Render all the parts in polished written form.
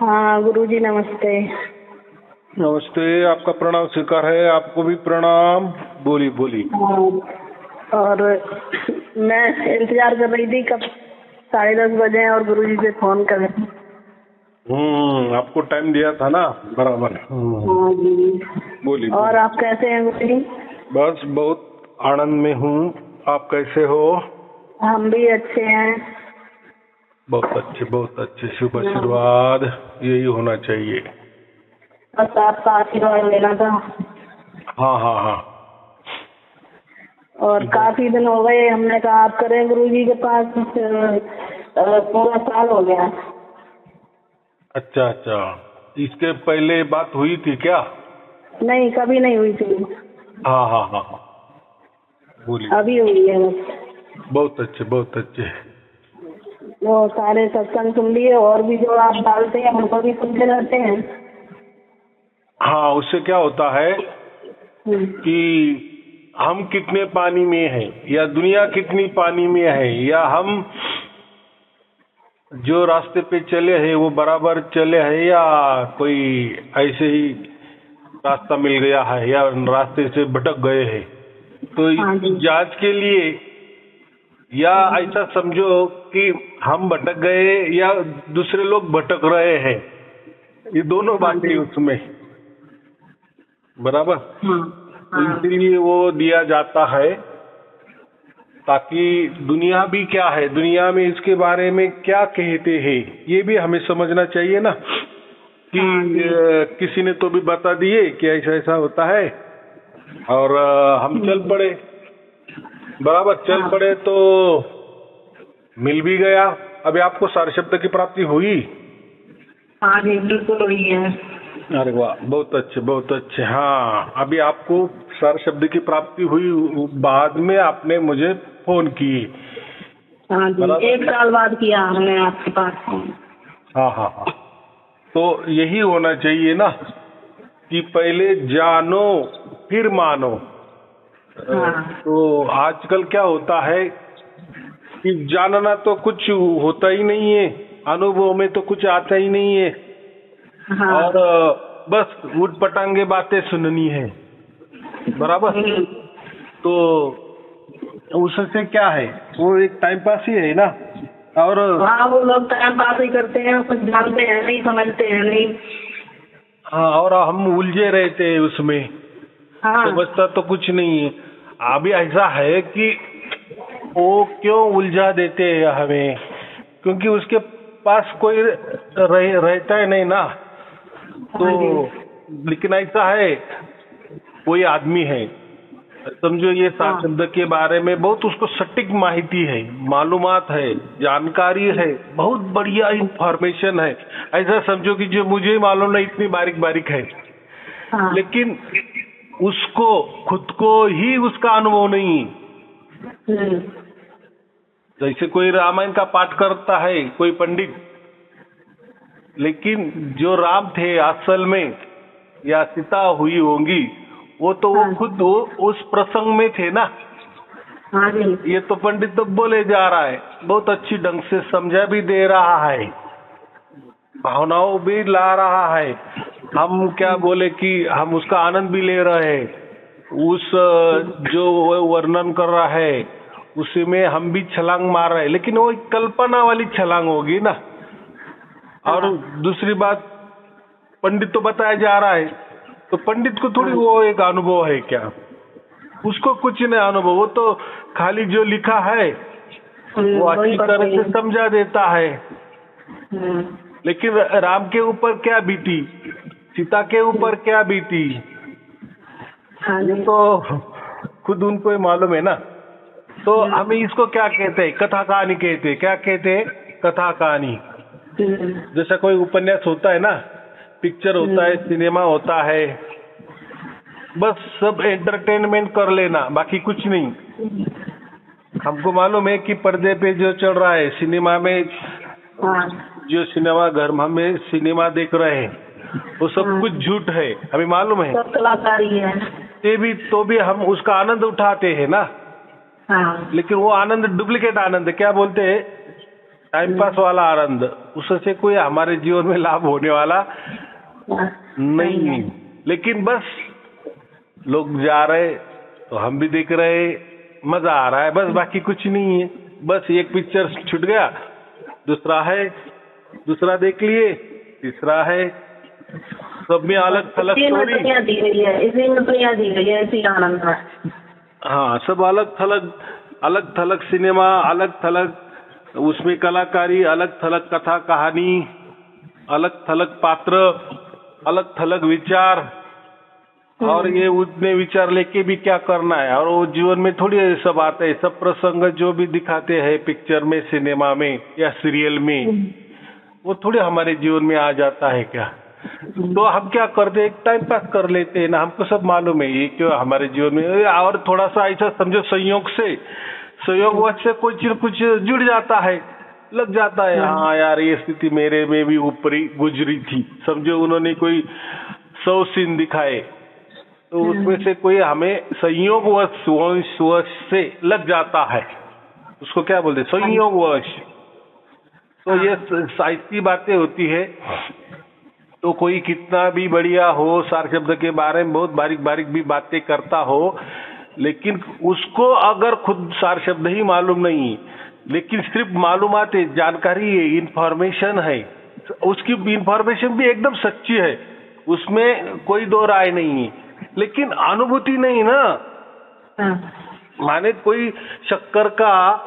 हाँ गुरुजी नमस्ते। नमस्ते, आपका प्रणाम स्वीकार है। आपको भी प्रणाम। बोलिए बोलिए। हाँ, और मैं इंतजार कर रही थी कब 10:30 बजे और गुरुजी से फोन करें। आपको टाइम दिया था ना, बराबर। हाँ जी। बोलिए। और आप कैसे हैं गुरुजी? बस बहुत आनंद में हूँ। आप कैसे हो? हम भी अच्छे हैं। बहुत अच्छे, बहुत अच्छे। शुभ आशीर्वाद, यही होना चाहिए। बस आपका आशीर्वाद लेना था। हाँ हाँ हाँ। और काफी दिन हो गए, हमने कहा आप करें गुरुजी के पास। पूरा साल हो गया। अच्छा अच्छा, इसके पहले बात हुई थी क्या? नहीं, कभी नहीं हुई थी। हाँ हाँ हाँ हाँ, बोलिए। अभी हुई है बस। बहुत अच्छे, बहुत अच्छे। वो सारे सत्संग सुन लिए और भी जो आप डालते हैं उनको भी सुनते रहते हैं। हाँ, उससे क्या होता है कि हम कितने पानी में हैं, या दुनिया कितनी पानी में है, या हम जो रास्ते पे चले हैं वो बराबर चले हैं, या कोई ऐसे ही रास्ता मिल गया है, या रास्ते से भटक गए हैं। तो इसकी जांच के लिए, या ऐसा समझो कि हम भटक गए या दूसरे लोग भटक रहे हैं, ये दोनों बातें उसमें बराबर। तो इसीलिए वो दिया जाता है ताकि दुनिया भी क्या है, दुनिया में इसके बारे में क्या कहते हैं, ये भी हमें समझना चाहिए ना। कि किसी ने तो भी बता दिए कि ऐसा ऐसा होता है, और हम चल पड़े, बराबर चल पड़े तो मिल भी गया। अभी आपको सार शब्द की प्राप्ति हुई? हाँ जी, बिल्कुल हुई है। अरे वाह, बहुत अच्छे, बहुत अच्छे। हाँ, अभी आपको सार शब्द की प्राप्ति हुई, बाद में आपने मुझे फोन की। हाँ जी, 1 साल बाद किया हमने आपके पास फोन। हाँ हाँ हाँ, तो यही होना चाहिए ना कि पहले जानो फिर मानो। तो आजकल क्या होता है कि जानना तो कुछ होता ही नहीं है, अनुभव में तो कुछ आता ही नहीं है। और बस उठ पटांगे बातें सुननी है, बराबर। तो उससे क्या है, वो एक टाइम पास ही है ना। और हाँ, वो लोग टाइम पास ही करते हैं, कुछ जानते हैं नहीं, समझते हैं नहीं। हाँ, और हम उलझे रहते हैं उसमें। तो बचता तो कुछ नहीं है। अभी ऐसा है कि वो क्यों उलझा देते हैं हमें, क्योंकि उसके पास कोई रहता है नहीं ना। तो लेकिन ऐसा है, कोई आदमी है, समझो ये सार शब्द के बारे में बहुत उसको सटीक माहिती है, मालूमात है, जानकारी है, बहुत बढ़िया इंफॉर्मेशन है। ऐसा समझो कि जो मुझे मालूम नहीं इतनी बारीक बारीक है। लेकिन उसको खुद को ही उसका अनुभव नहीं। जैसे कोई रामायण का पाठ करता है कोई पंडित, लेकिन जो राम थे असल में, या सीता हुई होंगी, वो तो वो खुद उस प्रसंग में थे ना। ये तो पंडित तो बोले जा रहा है, बहुत अच्छी ढंग से समझा भी दे रहा है, भावनाओं भी ला रहा है। हम क्या बोले कि हम उसका आनंद भी ले रहे हैं, उस जो वर्णन कर रहा है उसी में हम भी छलांग मार रहे हैं, लेकिन वो एक कल्पना वाली छलांग होगी ना। और दूसरी बात, पंडित तो बताया जा रहा है, तो पंडित को थोड़ी वो एक अनुभव है क्या? उसको कुछ नहीं अनुभव, वो तो खाली जो लिखा है वो अच्छी तरह से समझा देता है। लेकिन राम के ऊपर क्या बीती, सीता के ऊपर क्या बीती, ये तो खुद उनको ही मालूम है ना। तो हमें इसको क्या कहते हैं, कथा कहानी कहते हैं। क्या कहते हैं? कथा कहानी। जैसा कोई उपन्यास होता है ना, पिक्चर होता है, सिनेमा होता है, बस सब एंटरटेनमेंट कर लेना, बाकी कुछ नहीं। हमको मालूम है कि पर्दे पे जो चल रहा है, सिनेमा में जो सिनेमा घर में सिनेमा देख रहे हैं, वो सब कुछ झूठ है, हमें मालूम है। सब कलाकारी है। तो भी हम उसका आनंद उठाते हैं ना। लेकिन वो आनंद डुप्लीकेट आनंद है। क्या बोलते हैं? टाइम पास वाला आनंद, उससे कोई हमारे जीवन में लाभ होने वाला नहीं है। लेकिन बस लोग जा रहे तो हम भी देख रहे, मजा आ रहा है, बस बाकी कुछ नहीं है। बस एक पिक्चर छूट गया, दूसरा है, दूसरा देख लिए, तीसरा है, सब में अलग थलग स्टोरी। इसी में तो याद दी गई है, इसी आनंद है। हाँ, सब अलग थलग सिनेमा, अलग थलग उसमें कलाकारी, अलग थलग कथा कहानी, अलग थलग पात्र, अलग थलग विचार, और ये उतने विचार लेके भी क्या करना है। और वो जीवन में थोड़ी सब आते हैं, सब प्रसंग जो भी दिखाते हैं पिक्चर में, सिनेमा में या सीरियल में, वो थोड़े हमारे जीवन में आ जाता है क्या। तो हम क्या करते हैं, टाइम पास कर लेते हैं ना, हमको सब मालूम है ये क्यों हमारे जीवन में। और थोड़ा सा ऐसा समझो, संयोगवश से कुछ जुड़ जाता है, लग जाता है, हाँ यार ये स्थिति मेरे में भी ऊपरी गुजरी थी। समझो उन्होंने कोई 100 सीन दिखाए, तो उसमें से कोई हमें संयोगवश से लग जाता है, उसको क्या बोलते, संयोगवश। तो ये साहित्य बातें होती है। तो कोई कितना भी बढ़िया हो, सार शब्द के बारे में बहुत बारीक बारीक भी बातें करता हो, लेकिन उसको अगर खुद सार शब्द ही मालूम नहीं, लेकिन सिर्फ मालूमात है, जानकारी है, इंफॉर्मेशन है, उसकी इंफॉर्मेशन भी एकदम सच्ची है, उसमें कोई दो राय नहीं है, लेकिन अनुभूति नहीं ना। माने कोई शक्कर का,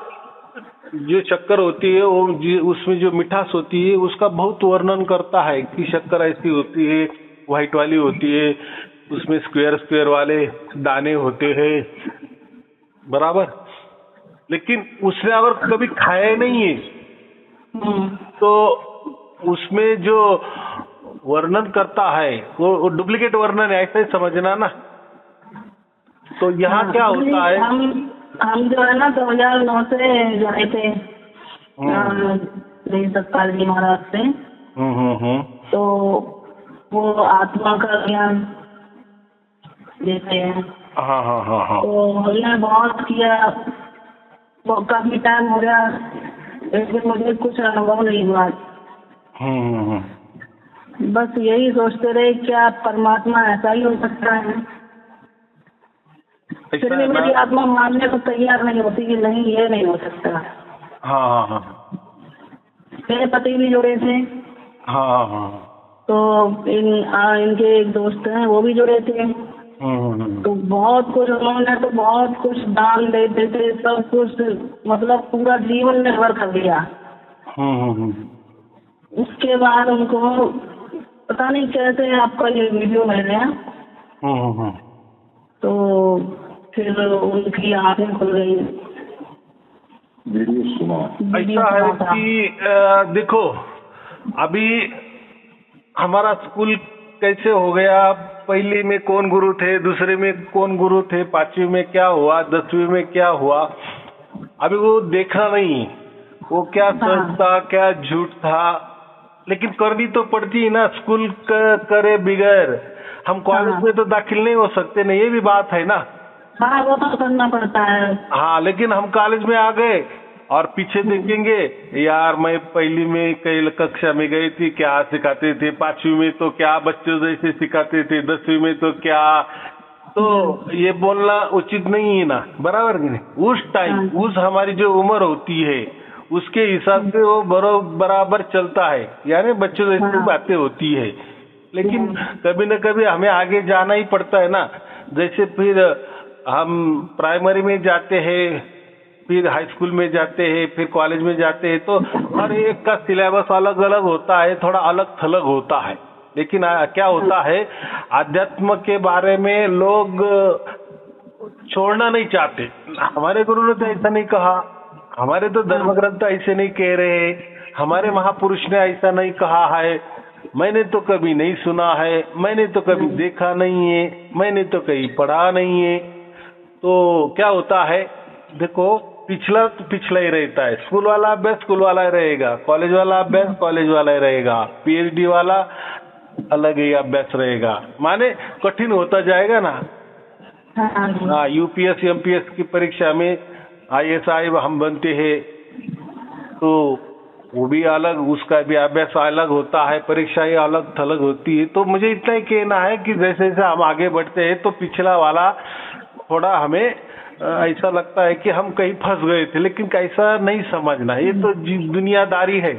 जो शक्कर होती है वो उसमें जो मिठास होती है उसका बहुत वर्णन करता है कि शक्कर ऐसी होती है, व्हाइट वाली होती है, उसमें स्क्वायर वाले दाने होते हैं, बराबर। लेकिन उसने अगर कभी खाया नहीं है, तो उसमें जो वर्णन करता है वो डुप्लीकेट वर्णन है, ऐसा ही समझना ना। तो यहाँ क्या होता है, हम जो है ना 2009 से जुड़े थे सतपाल जी महाराज से। तो वो आत्मा का ज्ञान देते हैं। हाँ। तो हमने बहुत किया, काफी टाइम हो गया, लेकिन मुझे कुछ अनुभव नहीं हुआ। बस यही सोचते रहे क्या परमात्मा ऐसा ही हो सकता है। फिर भी मेरी आत्मा मानने को तैयार नहीं होती कि नहीं ये नहीं हो सकता। हाँ। मेरे पति भी जुड़े थे। हाँ। तो इनके एक दोस्त हैं, वो भी जुड़े थे। तो बहुत कुछ उन्होंने तो बहुत कुछ दान देते थे, सब कुछ, मतलब पूरा जीवन निर्भर कर दिया। उसके बाद उनको पता नहीं कैसे आपका ये वीडियो मिल गया। तो फिर उनकी आंखें खुल गई। वीडियो सुना। ऐसा है कि देखो, अभी हमारा स्कूल कैसे हो गया, पहले में कौन गुरु थे, दूसरे में कौन गुरु थे, 5वीं में क्या हुआ, 10वीं में क्या हुआ, अभी वो देखना नहीं, वो क्या सच था क्या झूठ था, लेकिन करनी तो पड़ती है ना। स्कूल करे बिगैर हम कॉलेज में तो दाखिल नहीं हो सकते ना, ये भी बात है ना। हाँ, वो तो करना पड़ता है। हाँ, लेकिन हम कॉलेज में आ गए और पीछे देखेंगे, यार मैं पहली में कई कक्षा में गई थी, क्या सिखाते थे, 5वीं में तो क्या बच्चों जैसे सिखाते थे, 10वीं में तो क्या। तो ये बोलना उचित नहीं है ना, बराबर कि नहीं। उस टाइम उस हमारी जो उम्र होती है उसके हिसाब से वो बराबर चलता है, यानी बच्चों जैसी बातें होती है। लेकिन कभी न कभी हमें आगे जाना ही पड़ता है ना। जैसे फिर हम प्राइमरी में जाते हैं, फिर हाई स्कूल में जाते हैं, फिर कॉलेज में जाते हैं, तो हर एक का सिलेबस अलग अलग होता है, थोड़ा अलग थलग होता है। लेकिन क्या होता है, अध्यात्म के बारे में लोग छोड़ना नहीं चाहते। हमारे गुरु ने तो ऐसा नहीं कहा, हमारे तो धर्म ग्रंथ ऐसे नहीं कह रहे, हमारे महापुरुष ने ऐसा नहीं कहा है, मैंने तो कभी नहीं सुना है, मैंने तो कभी देखा नहीं है, मैंने तो कहीं पढ़ा नहीं है। तो क्या होता है, देखो पिछला तो पिछला ही रहता है। स्कूल वाला अभ्यास स्कूल वाला ही रहेगा, कॉलेज वाला अभ्यास कॉलेज वाला ही रहेगा, पीएचडी वाला अलग ही अभ्यास रहेगा। माने कठिन होता जाएगा ना। हाँ, यूपीएस एमपीएस की परीक्षा में ISI हम बनते हैं, तो वो भी अलग, उसका भी अभ्यास अलग होता है, परीक्षाएं अलग थलग होती है। तो मुझे इतना ही कहना है कि जैसे जैसे हम आगे बढ़ते हैं तो पिछला वाला थोड़ा हमें ऐसा लगता है कि हम कहीं फंस गए थे, लेकिन कैसा नहीं समझना, ये तो दुनियादारी है।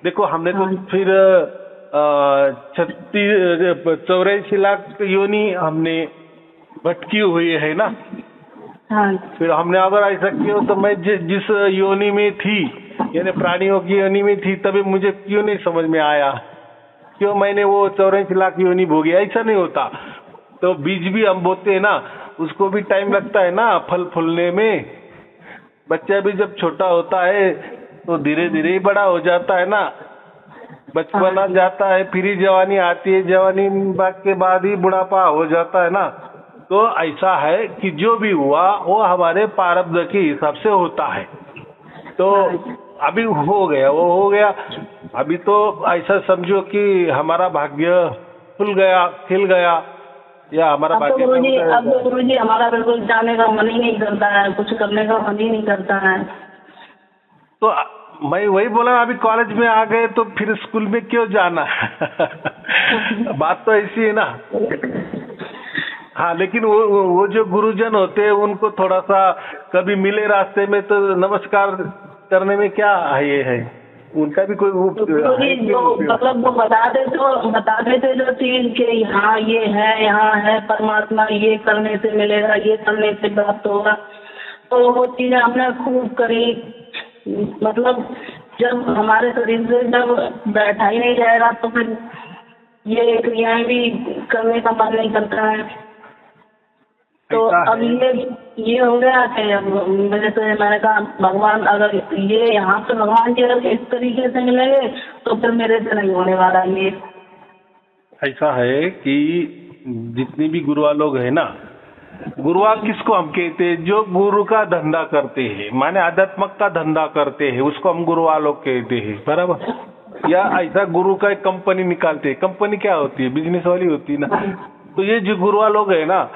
देखो हमने तो फिर 84 लाख योनि हमने भटकी हुई है ना। हाँ। फिर हमने अगर ऐसा किया तो मैं जिस योनि में थी, यानी प्राणियों की योनि में थी, तभी मुझे क्यों नहीं समझ में आया, क्यों मैंने वो 84 लाख योनि भोगी। ऐसा नहीं होता। तो बीज भी हम बोते हैं ना, उसको भी टाइम लगता है ना फल फूलने में। बच्चा भी जब छोटा होता है तो धीरे धीरे ही बड़ा हो जाता है ना। बचपना जाता है, फिर ही जवानी आती है, जवानी के बाद ही बुढ़ापा हो जाता है ना। तो ऐसा है कि जो भी हुआ वो हमारे प्रारब्ध के हिसाब से होता है। तो अभी हो गया, वो हो गया। अभी तो ऐसा समझो कि हमारा भाग्य खुल गया, खिल गया, या हमारा भाग्य। अब तो गुरुजी हमारा बिल्कुल जाने का मन ही नहीं करता है, कुछ करने का मन ही नहीं करता है। तो मैं वही बोला, अभी कॉलेज में आ गए तो फिर स्कूल में क्यों जाना। बात तो ऐसी है ना। हाँ, लेकिन वो जो गुरुजन होते हैं उनको थोड़ा सा कभी मिले रास्ते में तो नमस्कार करने में क्या है, ये है उनका भी कोई मतलब वो बता देते जो चीज के यहाँ ये है, यहाँ है परमात्मा, ये करने से मिलेगा, ये करने से प्राप्त होगा। तो वो चीजें हमने खूब करी। मतलब जब हमारे शरीर से जब बैठा ही नहीं जाएगा तो फिर ये क्रियाएं भी करने का मन नहीं करता है। तो अब ये हो गया कि जैसे मैंने कहा भगवान अगर ये यहाँ पे भगवान जी अगर इस तरीके से मिलेंगे तो फिर मेरे से नहीं होने वाला। ये ऐसा है कि जितनी भी गुरुआ लोग है ना, गुरुआ किसको हम कहते हैं, जो गुरु का धंधा करते हैं, माने आध्यात्मक का धंधा करते हैं, उसको हम गुरुआ लोग कहते हैं, बराबर। या ऐसा गुरु का एक कंपनी निकालते हैं। कंपनी क्या होती है, बिजनेस वाली होती है ना। तो ये जो गुरुआ लोग है ना,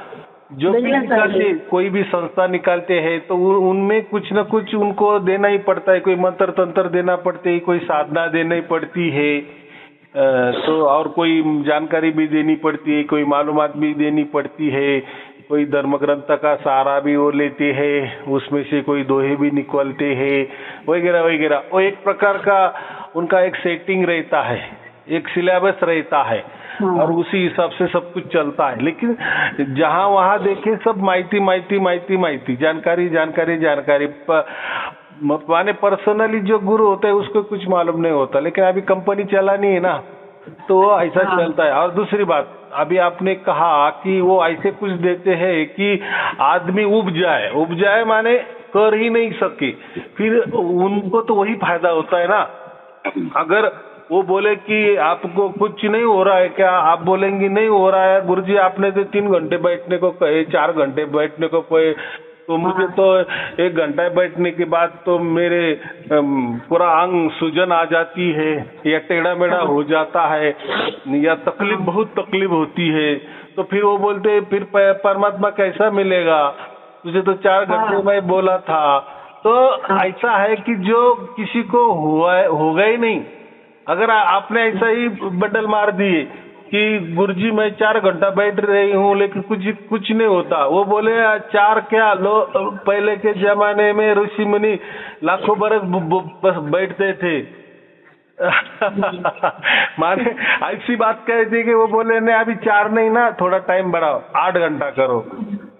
जो भी निकालते, कोई भी संस्था निकालते हैं तो उनमें कुछ न कुछ उनको देना ही पड़ता है। कोई मंत्र तंत्र देना पड़ते है, कोई साधना देनी पड़ती है, तो और कोई जानकारी भी देनी पड़ती है, कोई मालूमात भी देनी पड़ती है, कोई धर्म ग्रंथ का सहारा भी वो लेते हैं, उसमें से कोई दोहे भी निकलते हैं, वगैरह वगैरह। वो एक प्रकार का उनका एक सेटिंग रहता है, एक सिलेबस रहता है, और उसी हिसाब से सब कुछ चलता है। लेकिन जहाँ वहाँ देखे सब माहिती माहिती माहिती माहिती, जानकारी जानकारी जानकारी। माने पर्सनली जो गुरु होता है उसको कुछ मालूम नहीं होता। लेकिन अभी कंपनी चलानी है ना, तो वो ऐसा चलता है। और दूसरी बात, अभी आपने कहा कि वो ऐसे कुछ देते हैं कि आदमी उब जाए माने कर ही नहीं सके, फिर उनको तो वही फायदा होता है ना। अगर वो बोले कि आपको कुछ नहीं हो रहा है क्या, आप बोलेंगे नहीं हो रहा है गुरुजी, आपने तो 3 घंटे बैठने को कहे, 4 घंटे बैठने को कहे, तो मुझे तो 1 घंटा बैठने के बाद तो मेरे पूरा अंग सूजन आ जाती है, या टेढ़ा मेढ़ा हो जाता है, या बहुत तकलीफ होती है। तो फिर वो बोलते फिर परमात्मा कैसा मिलेगा, तुझे तो 4 घंटे में बोला था। तो ऐसा है कि जो किसी को होगा ही नहीं। अगर आपने ऐसा ही बंडल मार दिए कि गुरुजी मैं 4 घंटा बैठ रही हूँ लेकिन कुछ नहीं होता, वो बोले 4 क्या लो, पहले के जमाने में ऋषि मुनि लाखों बरस बस बैठते थे। माने ऐसी बात कहती कि वो बोले नहीं अभी 4 नहीं ना, थोड़ा टाइम बढ़ाओ, 8 घंटा करो।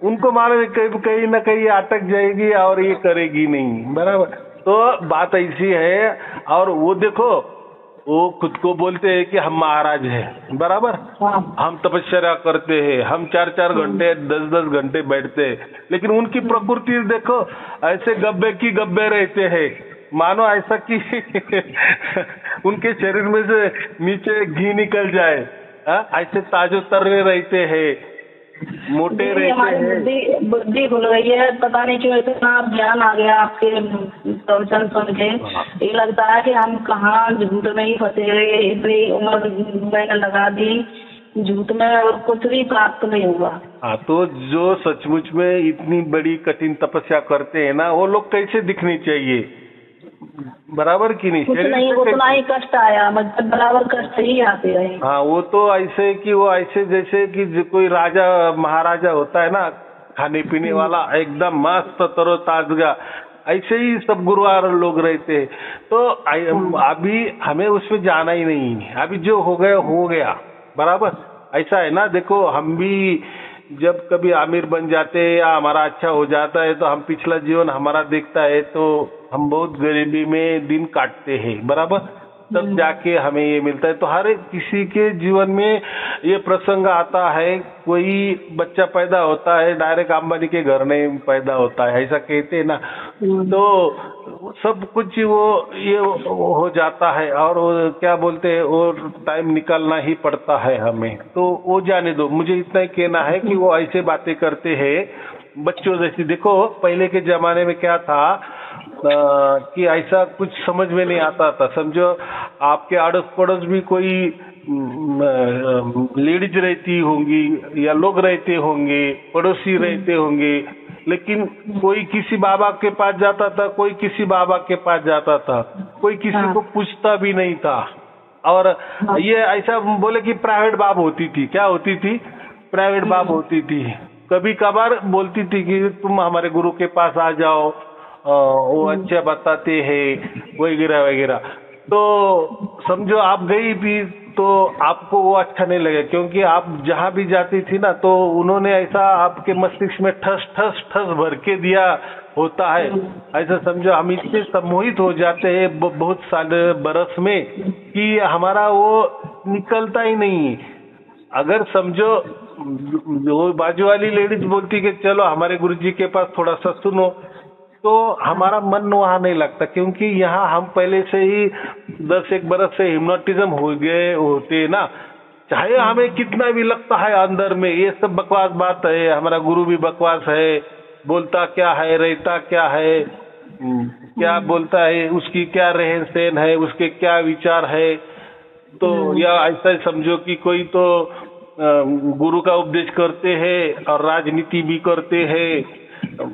उनको मालूम कहीं ना कहीं अटक जाएगी और ये करेगी नहीं, बराबर। तो बात ऐसी है। और वो देखो, वो खुद को बोलते हैं कि हम महाराज हैं, बराबर। हम तपस्या करते हैं, हम 4-4 घंटे 10-10 घंटे बैठते हैं, लेकिन उनकी प्रकृति देखो, ऐसे गब्बे की गब्बे रहते हैं, मानो ऐसा कि उनके शरीर में से नीचे घी निकल जाए, ऐसे ताजो तर्रे रहते हैं, मोटे रहते हैं। बुद्धि खुल गई है, पता नहीं क्यों इतना ज्ञान आ गया आपके प्रवचन सुन के। ये लगता है कि हम कहाँ झूठ में ही फंसे गए, इतनी उम्र मैंने लगा दी झूठ में और कुछ भी प्राप्त नहीं हुआ। हाँ, तो जो सचमुच में इतनी बड़ी कठिन तपस्या करते हैं ना, वो लोग कैसे दिखनी चाहिए, बराबर की नहीं, कुछ नहीं, उतना ही कष्ट आया, मतलब बराबर कष्ट ही आते रहे। हाँ, वो तो ऐसे कि वो ऐसे जैसे कि कोई राजा महाराजा होता है ना, खाने पीने वाला एकदम मस्त तरोताजा, ऐसे ही सब गुरुवार लोग रहते हैं। तो अभी हमें उसमें जाना ही नहीं, अभी जो हो गया बराबर। ऐसा है ना, देखो हम भी जब कभी आमिर बन जाते हैं या हमारा अच्छा हो जाता है तो हम पिछला जीवन हमारा देखता है तो हम बहुत गरीबी में दिन काटते हैं बराबर, तब जाके हमें ये मिलता है। तो हर किसी के जीवन में ये प्रसंग आता है, कोई बच्चा पैदा होता है डायरेक्ट अंबानी के घर में पैदा होता है, ऐसा कहते हैं ना। तो सब कुछ वो ये हो जाता है और वो क्या बोलते हैं, वो टाइम निकालना ही पड़ता है हमें। तो वो जाने दो, मुझे इतना ही कहना है कि वो ऐसे बातें करते हैं बच्चों जैसी। देखो पहले के जमाने में क्या था कि ऐसा कुछ समझ में नहीं आता था। समझो आपके अड़ोस पड़ोस भी कोई लेडीज रहती होंगी या लोग रहते होंगे, पड़ोसी रहते होंगे, लेकिन कोई किसी बाबा के पास जाता था, कोई किसी बाबा के पास जाता था, कोई किसी को पूछता भी नहीं था। और ये ऐसा बोले कि प्राइवेट बाब होती थी, क्या होती थी, प्राइवेट बाब होती थी। कभी कभार बोलती थी कि तुम हमारे गुरु के पास आ जाओ, वो अच्छा बताते हैं वगैरह वगैरह। तो समझो आप गई भी तो आपको वो अच्छा नहीं लगा, क्योंकि आप जहाँ भी जाती थी ना तो उन्होंने ऐसा आपके मस्तिष्क में ठस ठस ठस भर के दिया होता है। ऐसा समझो हम इतने सम्मोहित हो जाते हैं बहुत सारे बरस में कि हमारा वो निकलता ही नहीं। अगर समझो वो बाजू वाली लेडीज बोलती कि चलो हमारे गुरुजी के पास थोड़ा सा सुनो, तो हमारा मन वहाँ नहीं लगता, क्योंकि यहाँ हम पहले से ही 10 बरस से हिप्नोटिज्म हो गए होते ना। चाहे हमें कितना भी लगता है अंदर में ये सब बकवास बात है, हमारा गुरु भी बकवास है, बोलता क्या है, रहता क्या है, क्या बोलता है, उसकी क्या रहन सहन है, उसके क्या विचार है। तो या ऐसा समझो कि कोई तो गुरु का उपदेश करते हैं और राजनीति भी करते हैं।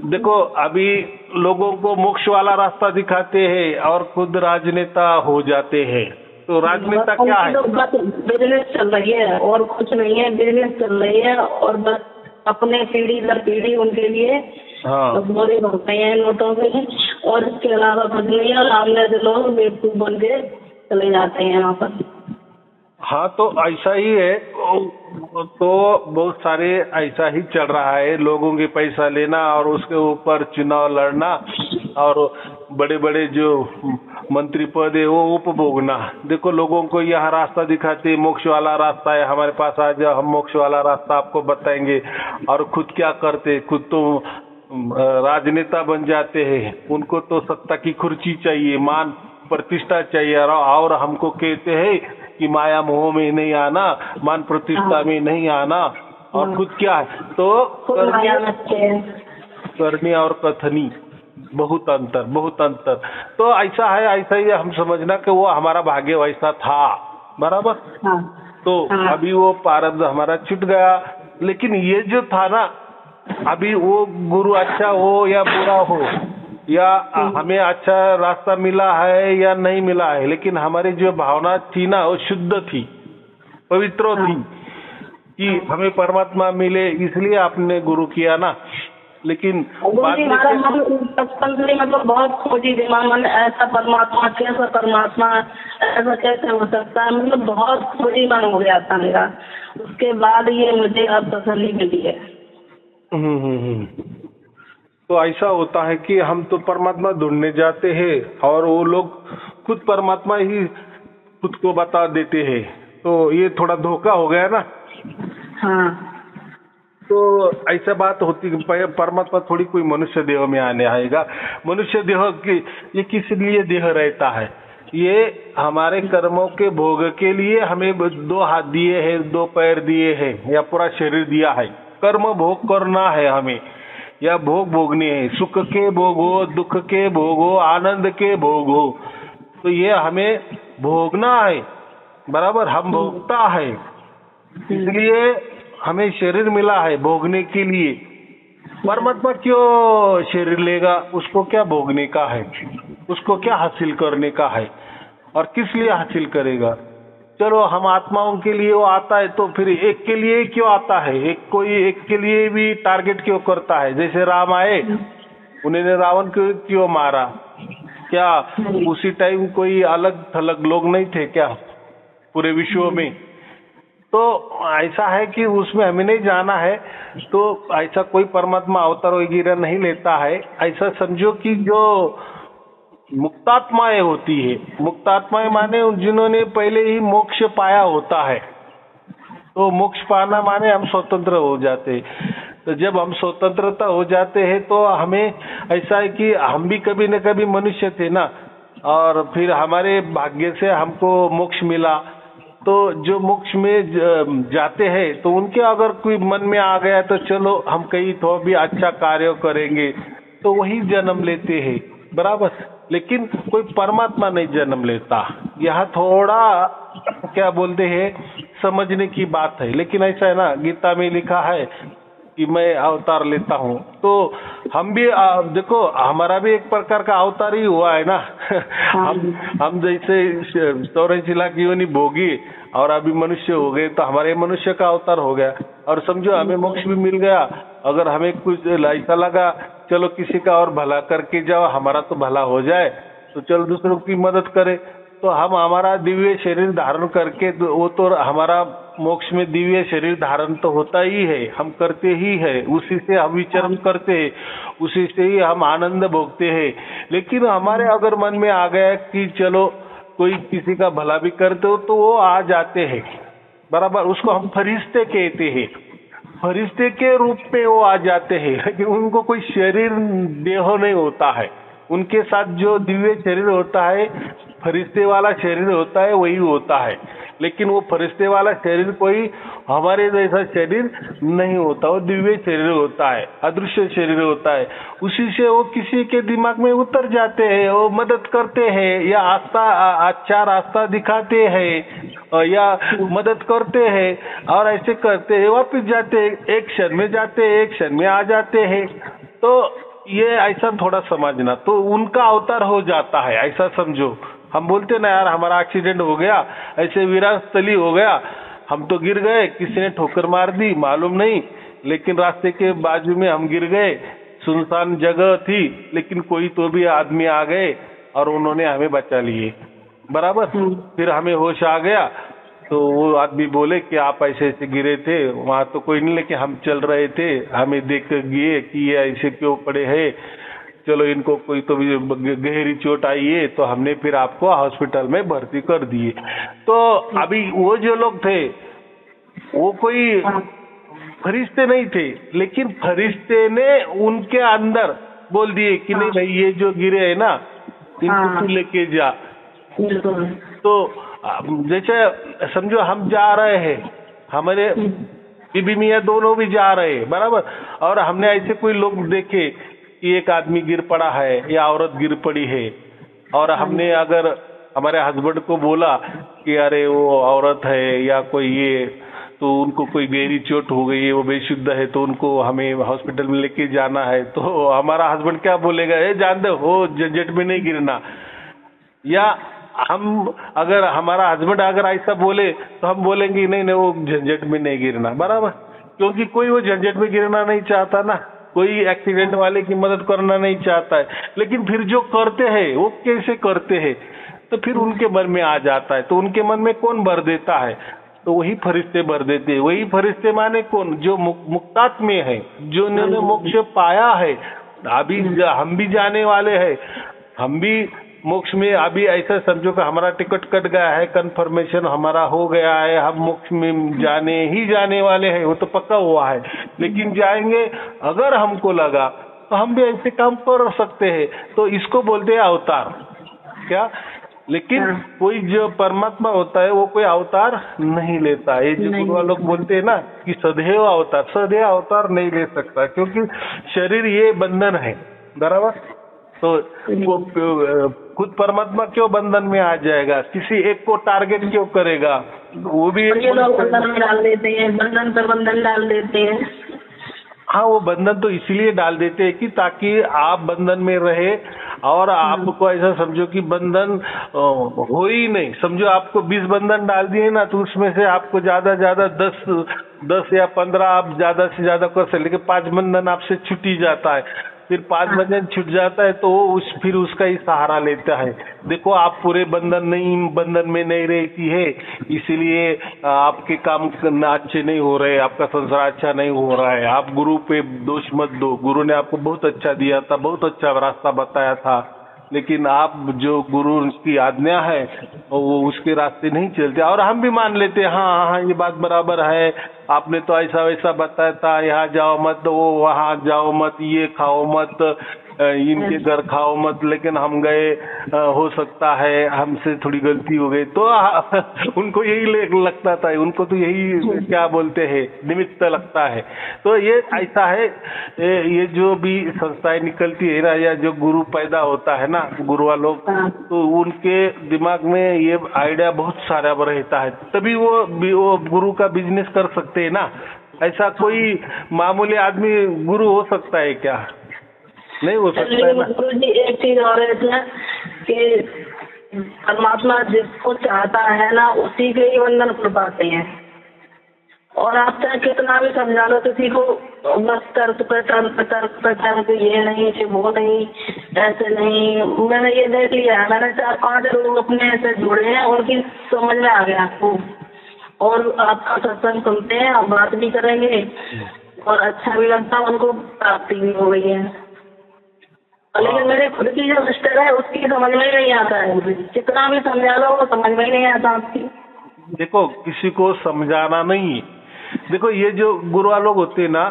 देखो अभी लोगों को मोक्ष वाला रास्ता दिखाते हैं और खुद राजनेता हो जाते हैं। तो राजनेता क्या है, बिजनेस चल रही है और कुछ नहीं है, बिजनेस चल रही है और बस अपने पीढ़ी दर पीढ़ी उनके लिए बोरे भरते हैं नोटों के, और इसके अलावा कुछ नहीं है। सामने से लोग बेवकूफ बन के चले जाते हैं यहाँ पर। हाँ, तो ऐसा ही है। तो बहुत सारे ऐसा ही चल रहा है, लोगों के पैसा लेना और उसके ऊपर चुनाव लड़ना और बड़े बड़े जो मंत्री पद है वो उपभोगना। देखो लोगों को यहाँ रास्ता दिखाते, मोक्ष वाला रास्ता है, हमारे पास आ जाओ, हम मोक्ष वाला रास्ता आपको बताएंगे। और खुद क्या करते, खुद तो राजनेता बन जाते हैं। उनको तो सत्ता की कुर्सी चाहिए, मान प्रतिष्ठा चाहिए, और हमको कहते हैं कि माया मोह में नहीं आना, मान प्रतिष्ठा में नहीं आना। और खुद क्या है, तो करनी और कथनी बहुत अंतर। तो ऐसा है, ऐसा ही हम समझना कि वो हमारा भाग्य वैसा था बराबर। तो अभी वो प्रारब्ध हमारा छूट गया। लेकिन ये जो था ना, अभी वो गुरु अच्छा हो या बुरा हो, या हमें अच्छा रास्ता मिला है या नहीं मिला है, लेकिन हमारी जो भावना थी ना वो शुद्ध थी, पवित्र थी कि हमें परमात्मा मिले, इसलिए आपने गुरु किया ना। लेकिन बाद में बचपन से मतलब बहुत खोजी दिमाग में, ऐसा परमात्मा, कैसा परमात्मा, ऐसा कैसे हो सकता है, मतलब बहुत खोजी मन हो गया था मेरा। उसके बाद ये मुझे अब तसल्ली मिली है। तो ऐसा होता है कि हम तो परमात्मा ढूंढने जाते हैं और वो लोग खुद परमात्मा ही खुद को बता देते हैं। तो ये थोड़ा धोखा हो गया ना। हाँ, तो ऐसा बात होती है, परमात्मा थोड़ी कोई मनुष्य देह में आने आएगा। मनुष्य देह की ये किस लिए देह रहता है, ये हमारे कर्मों के भोग के लिए हमें 2 हाथ दिए हैं, 2 पैर दिए हैं या पूरा शरीर दिया है। कर्म भोग करना है हमें, या भोग भोगने हैं, सुख के भोगो, दुख के भोगो, आनंद के भोगो। तो ये हमें भोगना है बराबर, हम भोगता है, इसलिए हमें शरीर मिला है भोगने के लिए। परमात्मा क्यों शरीर लेगा? उसको क्या भोगने का है, उसको क्या हासिल करने का है और किस लिए हासिल करेगा? चलो हम आत्माओं के लिए वो आता है तो फिर एक के लिए क्यों आता है? कोई एक के लिए भी टारगेट क्यों करता है? जैसे राम आए, उन्होंने रावण को क्यों मारा? क्या उसी टाइम कोई अलग थलग लोग नहीं थे क्या पूरे विश्व में? तो ऐसा है कि उसमें हमें नहीं जाना है। तो ऐसा कोई परमात्मा अवतार वगैरह नहीं लेता है। ऐसा समझो कि जो मुक्तात्माएं होती है, मुक्तात्माएं माने जिन्होंने पहले ही मोक्ष पाया होता है। तो मोक्ष पाना माने हम स्वतंत्र हो जाते हैं। तो जब हम स्वतंत्रता हो जाते हैं तो हमें ऐसा है कि हम भी कभी न कभी मनुष्य थे ना, और फिर हमारे भाग्य से हमको मोक्ष मिला। तो जो मोक्ष में जाते हैं तो उनके अगर कोई मन में आ गया तो चलो हम कहीं तो भी अच्छा कार्य करेंगे, तो वही जन्म लेते हैं, बराबर। लेकिन कोई परमात्मा नहीं जन्म लेता। यहाँ थोड़ा क्या बोलते हैं समझने की बात है। लेकिन ऐसा है ना, गीता में लिखा है कि मैं अवतार लेता हूँ। तो हम भी देखो, हमारा भी एक प्रकार का अवतार ही हुआ है ना। हम जैसे 84 लाख योनि भोगी और अभी मनुष्य हो गए, तो हमारे मनुष्य का अवतार हो गया। और समझो हमें मोक्ष भी मिल गया। अगर हमें कुछ ऐसा लगा चलो किसी का और भला करके जाओ, हमारा तो भला हो जाए, तो चलो दूसरों की मदद करें, तो हम हमारा दिव्य शरीर धारण करके, वो तो हमारा मोक्ष में दिव्य शरीर धारण तो होता ही है, हम करते ही है, उसी से हम विचरण करते हैं, उसी से ही हम आनंद भोगते हैं। लेकिन हमारे अगर मन में आ गया कि चलो कोई किसी का भला भी करते हो, तो वो आ जाते हैं, बराबर। उसको हम फरिश्ते कहते हैं, फरिश्ते के रूप में वो आ जाते हैं। लेकिन उनको कोई शरीर देह नहीं होता है। उनके साथ जो दिव्य शरीर होता है, फरिश्ते वाला शरीर होता है, वही होता है। लेकिन वो फरिश्ते वाला शरीर कोई हमारे जैसा शरीर नहीं होता, वो दिव्य शरीर होता है, अदृश्य शरीर होता है। उसी से वो किसी के दिमाग में उतर जाते हैं, वो मदद करते हैं, या अच्छा रास्ता दिखाते हैं, या मदद करते हैं, और ऐसे करते हैं वापिस जाते हैं, एक क्षण में जाते हैं, एक क्षण में आ जाते हैं। तो ये ऐसा थोड़ा समझना, तो उनका अवतार हो जाता है, ऐसा समझो। हम बोलते ना यार हमारा एक्सीडेंट हो गया, ऐसे विराट स्थली हो गया, हम तो गिर गए, किसी ने ठोकर मार दी मालूम नहीं, लेकिन रास्ते के बाजू में हम गिर गए, सुनसान जगह थी, लेकिन कोई तो भी आदमी आ गए और उन्होंने हमें बचा लिए, बराबर। फिर हमें होश आ गया, तो वो आदमी बोले कि आप ऐसे ऐसे गिरे थे, वहाँ तो कोई नहीं, लेकिन हम चल रहे थे, हमें देख कर गए कि ये ऐसे क्यों पड़े हैं, चलो इनको कोई तो गहरी चोट आई है, तो हमने फिर आपको हॉस्पिटल में भर्ती कर दिए। तो अभी वो जो लोग थे वो कोई फरिश्ते नहीं थे, लेकिन फरिश्ते ने उनके अंदर बोल दिए कि नहीं भाई ये जो गिरे है ना, इनको तू लेके जा। तो जैसे समझो हम जा रहे हैं, हमारे बीबी मियाँ दोनों भी जा रहे हैं, बराबर। और हमने ऐसे कोई लोग देखे कि एक आदमी गिर पड़ा है या औरत गिर पड़ी है, और हमने अगर हमारे हस्बैंड को बोला कि अरे वो औरत है या कोई ये, तो उनको कोई गहरी चोट हो गई है, वो बेशुद्ध है, तो उनको हमें हॉस्पिटल में लेके जाना है, तो हमारा हस्बैंड क्या बोलेगा, ए जान दो वो झंझट में नहीं गिरना। या हम अगर हमारा हस्बैंड अगर ऐसा बोले तो हम बोलेंगे नहीं नहीं वो झंझट में नहीं गिरना, बराबर। क्योंकि कोई वो झंझट में गिरना नहीं चाहता ना, कोई एक्सीडेंट वाले की मदद करना नहीं चाहता है। लेकिन फिर जो करते हैं वो कैसे करते हैं, तो फिर उनके मन में आ जाता है। तो उनके मन में कौन भर देता है, तो वही फरिश्ते भर देते हैं। वही फरिश्ते माने कौन, जो मुक्तात्मे है, जो उन्होंने मोक्ष पाया है। अभी हम भी जाने वाले हैं, हम भी मोक्ष में, अभी ऐसा समझो कि हमारा टिकट कट गया है, कंफर्मेशन हमारा हो गया है, हम मोक्ष में जाने वाले हैं, वो तो पक्का हुआ है। लेकिन जाएंगे, अगर हमको लगा तो हम भी ऐसे काम कर सकते हैं, तो इसको बोलते हैं अवतार। क्या? लेकिन कोई जो परमात्मा होता है वो कोई अवतार नहीं लेता है। ये जो गुरु लोग बोलते हैं ना कि सदैव अवतार नहीं ले सकता, क्योंकि शरीर ये बंधन है, बराबर। तो वो खुद परमात्मा क्यों बंधन में आ जाएगा, किसी एक को टारगेट क्यों करेगा? वो भी ये लोग बंधन में डाल देते हैं, बंधन पर बंधन डाल देते हैं। हाँ, वो बंधन तो इसलिए डाल देते हैं कि ताकि आप बंधन में रहे, और आपको ऐसा समझो कि बंधन हो ही नहीं। समझो आपको 20 बंधन डाल दिए ना, तो उसमें से आपको ज्यादा ज्यादा 10 या 15 आप ज्यादा से ज्यादा कर सकते, लेकिन 5 बंधन आपसे छूट ही जाता है। फिर 5 बंधन छूट जाता है तो वो फिर उसका ही सहारा लेता है। देखो आप पूरे बंधन में नहीं रहती है, इसीलिए आपके काम अच्छे नहीं हो रहे, आपका संसार अच्छा नहीं हो रहा है। आप गुरु पे दोष मत दो, गुरु ने आपको बहुत अच्छा दिया था, बहुत अच्छा रास्ता बताया था, लेकिन आप जो गुरु की आज्ञा है वो उसके रास्ते नहीं चलते। और हम भी मान लेते हैं, हाँ हाँ ये बात बराबर है, आपने तो ऐसा वैसा बताया था, यहाँ जाओ मत, वो वहाँ जाओ मत, ये खाओ मत, इनके घर खाओ मत, लेकिन हम गए, हो सकता है हमसे थोड़ी गलती हो गई। तो उनको यही लगता था, उनको तो यही क्या बोलते हैं निमित्त लगता है। तो ये ऐसा है, ये जो भी संस्थाएं निकलती है ना, या जो गुरु पैदा होता है ना, गुरु वालों, तो उनके दिमाग में ये आइडिया बहुत सारा रहता है, तभी वो गुरु का बिजनेस कर सकते हैं ना। ऐसा कोई मामूली आदमी गुरु हो सकता है क्या? नहीं हो सकता है ना। गुरु जी एक चीज और है कि परमात्मा जिसको चाहता है ना उसी के ही बंधन खुल पाते हैं, और आप चाहे कितना भी समझा लो किसी को, बस तर्क पे ये नहीं वो नहीं ऐसे नहीं। मैंने ये देख लिया है, मैंने 4-5 लोग अपने ऐसे जुड़े हैं, उनकी समझ में आ गया आपको, और आपका सत्संग सुनते हैं, आप बात भी करेंगे और अच्छा भी लगता है, उनको प्राप्ति भी हो गई है। लेकिन मेरे खुद की जो सिस्टर है उसकी समझ में ही नहीं आता है, कितना भी समझा लो वो समझ में ही नहीं आता आपकी। देखो किसी को समझाना नहीं, देखो ये जो गुरुआ लोग होते हैं ना,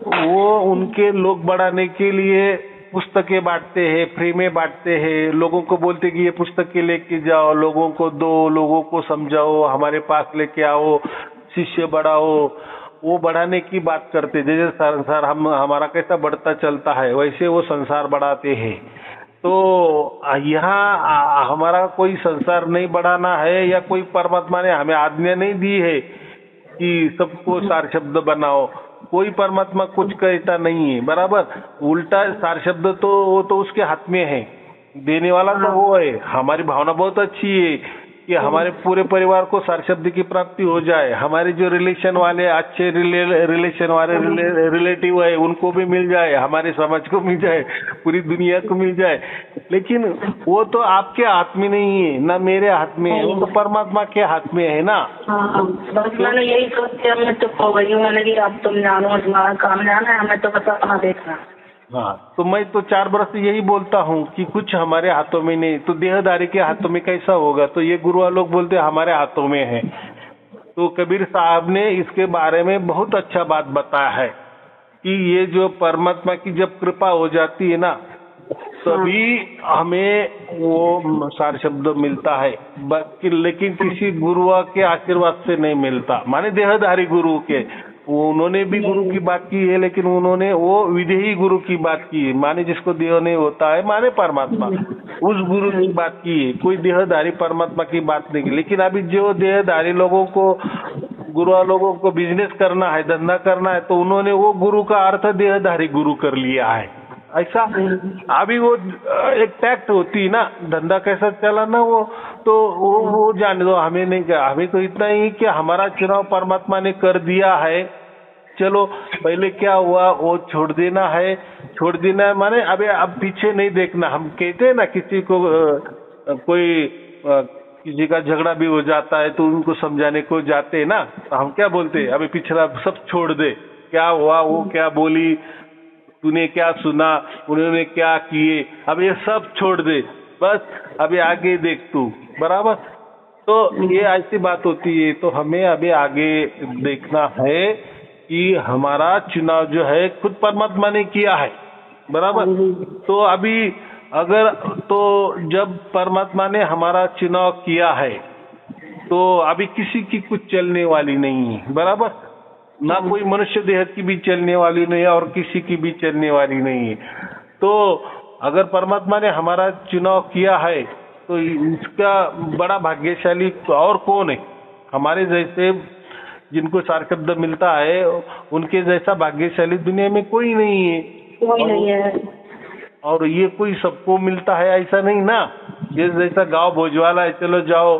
वो उनके लोग बढ़ाने के लिए पुस्तकें बांटते हैं, फ्री में बांटते हैं, लोगों को बोलते कि ये पुस्तकें लेके जाओ, लोगों को दो, लोगों को समझाओ, हमारे पास लेके आओ, शिष्य बढ़ाओ। वो बढ़ाने की बात करते, जैसे संसार हमारा कैसा बढ़ता चलता है वैसे वो संसार बढ़ाते हैं। तो यहाँ हमारा कोई संसार नहीं बढ़ाना है, या कोई परमात्मा ने हमें आज्ञा नहीं दी है कि सबको सार शब्द बनाओ, कोई परमात्मा कुछ कहता नहीं है, बराबर। उल्टा सार शब्द तो वो तो उसके हाथ में है, देने वाला तो वो है। हमारी भावना बहुत अच्छी है कि हमारे पूरे परिवार को सार शब्द की प्राप्ति हो जाए, हमारे जो रिलेशन वाले अच्छे रिलेशन वाले रिलेटिव है उनको भी मिल जाए, हमारे समाज को मिल जाए, पूरी दुनिया को मिल जाए। लेकिन वो तो आपके हाथ में नहीं है, ना मेरे हाथ में है, वो तो परमात्मा के हाथ में है ना। बस मैंने यही सोच के मैं चुप हो गई हूँ, मैंने कि अब तुम जानो, तुम्हारा काम जाना है, हमें तो बस अपना देखना। हाँ, तो मैं तो 4 बरस से यही बोलता हूँ कि कुछ हमारे हाथों में नहीं, तो देहधारी के हाथों में कैसा होगा। तो ये गुरु लोग बोलते हमारे हाथों में है। तो कबीर साहब ने इसके बारे में बहुत अच्छा बात बताया है कि ये जो परमात्मा की जब कृपा हो जाती है ना, तभी हमें वो सार शब्द मिलता है, लेकिन किसी गुरु के आशीर्वाद से नहीं मिलता। माने देहधारी गुरु के, उन्होंने भी गुरु की बात की है, लेकिन उन्होंने वो विदेही गुरु की बात की है, माने जिसको देह नहीं होता है, माने परमात्मा, उस गुरु की बात की है, कोई देहधारी परमात्मा की बात नहीं की। लेकिन अभी जो देहधारी लोगों को, गुरु लोगों को बिजनेस करना है, धंधा करना है, तो उन्होंने वो गुरु का अर्थ देहधारी गुरु कर लिया है। ऐसा अभी वो एक टैक्ट होती है ना, धंधा कैसा चलाना, वो तो वो जान दो, हमें नहीं, हमें तो इतना ही कि हमारा चुनाव परमात्मा ने कर दिया है, चलो पहले क्या हुआ वो छोड़ देना है, माने अबे अब पीछे नहीं देखना। हम कहते हैं ना किसी को कोई किसी का झगड़ा भी हो जाता है तो उनको समझाने को जाते हैं ना, तो हम क्या बोलते हैं, अबे पिछला सब छोड़ दे, क्या हुआ, वो क्या बोली, तूने क्या सुना, उन्होंने क्या किए, अब ये सब छोड़ दे, बस अभी आगे देख तू, बराबर। तो ये ऐसी बात होती है। तो हमें अभी आगे देखना है कि हमारा चुनाव जो है खुद परमात्मा ने किया है, बराबर। तो अभी अगर तो जब परमात्मा ने हमारा चुनाव किया है तो अभी किसी की कुछ चलने वाली नहीं है, बराबर। ना कोई मनुष्य देह की भी चलने वाली नहीं है और किसी की भी चलने वाली नहीं है। तो अगर परमात्मा ने हमारा चुनाव किया है तो इसका बड़ा भाग्यशाली और कौन है। हमारे जैसे जिनको सार शब्द मिलता है उनके जैसा भाग्यशाली दुनिया में कोई नहीं है। कोई नहीं है। और ये कोई सबको मिलता है ऐसा नहीं ना। ये जैसा गांव भोजवाला है, चलो जाओ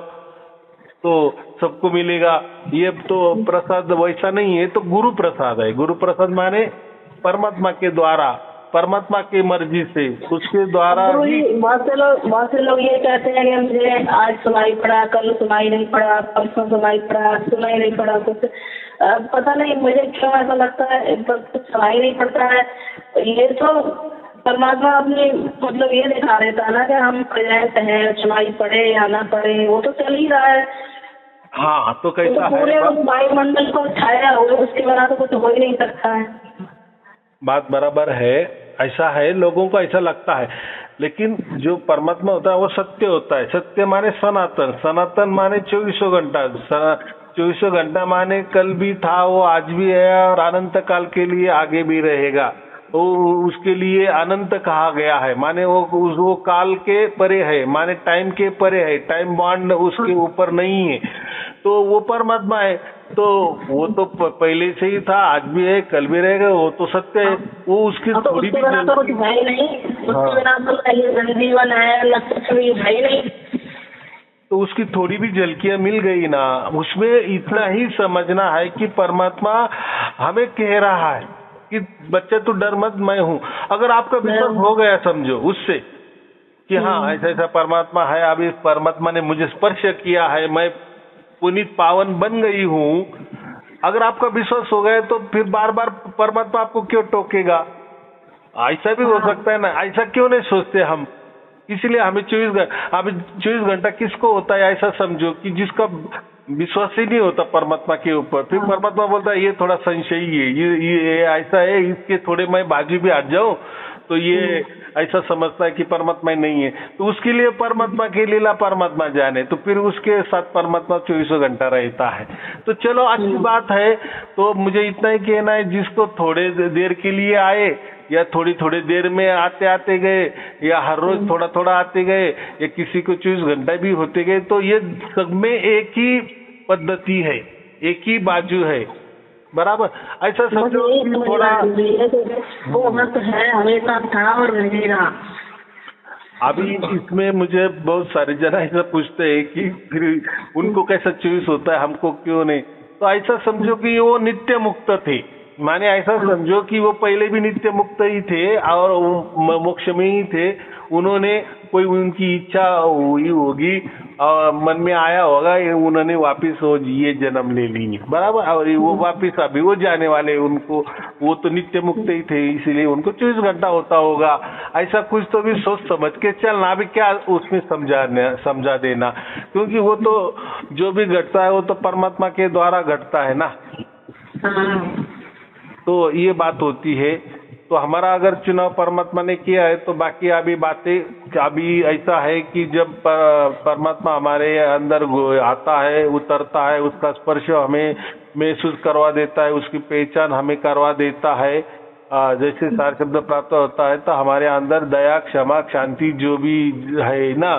तो सबको मिलेगा, ये तो प्रसाद वैसा नहीं है। तो गुरु प्रसाद है। गुरु प्रसाद माने परमात्मा के द्वारा, परमात्मा की मर्जी से, उसके द्वारा ही। बहुत से लोग ये कहते हैं कि मुझे आज सुनाई पड़ा, कल सुनाई नहीं पड़ा, परसों सुनाई पड़ा, सुनाई नहीं पड़ा कुछ। पता नहीं मुझे क्यों ऐसा लगता है कुछ सुनाई नहीं पड़ता है। ये तो परमात्मा अपनी मतलब ये दिखा देता है ना कि हम प्रेजेंट हैं, सुनाई पड़े या ना पड़े वो तो चल ही रहा है। हाँ तो कैसा तो पूरे वायुमंडल को छाया हुआ, उसके बिना तो कुछ हो ही नहीं सकता है। बात बराबर है। ऐसा है, लोगों को ऐसा लगता है, लेकिन जो परमात्मा होता है वो सत्य होता है। सत्य माने सनातन, सनातन माने 24 घंटा, 24 घंटा माने कल भी था, वो आज भी है और अनंत काल के लिए आगे भी रहेगा। वो उसके लिए अनंत कहा गया है, माने वो काल के परे है, माने टाइम के परे है, टाइम बॉन्ड उसके ऊपर नहीं है। तो वो परमात्मा है। तो वो तो पहले से ही था, आज भी है, कल भी रहेगा, वो तो सत्य है। वो उसकी थोड़ी भी तो कुछ है ही नहीं, उसके बिना तो जीवन है, कुछ भी है ही नहीं। तो उसकी थोड़ी भी झलकियां मिल गई ना। उसमें इतना ही समझना है कि परमात्मा हमें कह रहा है कि बच्चे तू डर मत, मैं हूँ। अगर आपका विश्वास हो गया समझो उससे कि हाँ ऐसा ऐसा परमात्मा है, अभी परमात्मा ने मुझे स्पर्श किया है, मैं पुनीत पावन बन गई हूँ, अगर आपका विश्वास हो गया तो फिर बार बार परमात्मा आपको क्यों टोकेगा? ऐसा भी हो सकता है ना। ऐसा क्यों नहीं सोचते हम? इसलिए हमें 24 घंटा किसको होता है ऐसा समझो कि जिसका विश्वास ही नहीं होता परमात्मा के ऊपर। फिर परमात्मा बोलता है ये थोड़ा संशयी है, ये ऐसा है, इसके थोड़े मैं बाजू भी हट जाऊं तो ये ऐसा समझता है कि परमात्मा नहीं है। तो उसके लिए परमात्मा की लीला परमात्मा जाने। तो फिर उसके साथ परमात्मा 24 घंटा रहता है। तो चलो अच्छी बात है। तो मुझे इतना ही कहना है, जिसको थोड़े देर के लिए आए या थोड़ी देर में आते आते गए या हर रोज थोड़ा थोड़ा आते गए या किसी को 24 घंटा भी होते गए, तो ये सब में एक ही पद्धति है, एक ही बाजू है। बराबर ऐसा समझो थोड़ा वो मत है, हमेशा था और रहेगा। अभी इसमें मुझे बहुत सारे जन ऐसा पूछते हैं कि फिर उनको कैसा 24 होता है, हमको क्यों नहीं? तो ऐसा समझो कि वो नित्य मुक्त थे। माने ऐसा समझो कि वो पहले भी नित्य मुक्त ही थे और मोक्ष में ही थे। उन्होंने कोई उनकी इच्छा हुई होगी और मन में आया होगा, उन्होंने वापिस ये जन्म ले ली, बराबर। और वो वापिस अभी वो जाने वाले, उनको वो तो नित्य मुक्त ही थे, इसलिए उनको 24 घंटा होता होगा। ऐसा कुछ तो भी सोच समझ के चलना। अभी क्या उसमें समझा देना, क्योंकि वो तो जो भी घटता है वो तो परमात्मा के द्वारा घटता है ना। तो ये बात होती है। तो हमारा अगर चुनाव परमात्मा ने किया है तो बाकी अभी बातें अभी ऐसा है कि जब परमात्मा हमारे अंदर आता है, उतरता है, उसका स्पर्श हमें महसूस करवा देता है, उसकी पहचान हमें करवा देता है, जैसे सार शब्द प्राप्त होता है, तो हमारे अंदर दया, क्षमा, शांति जो भी है ना,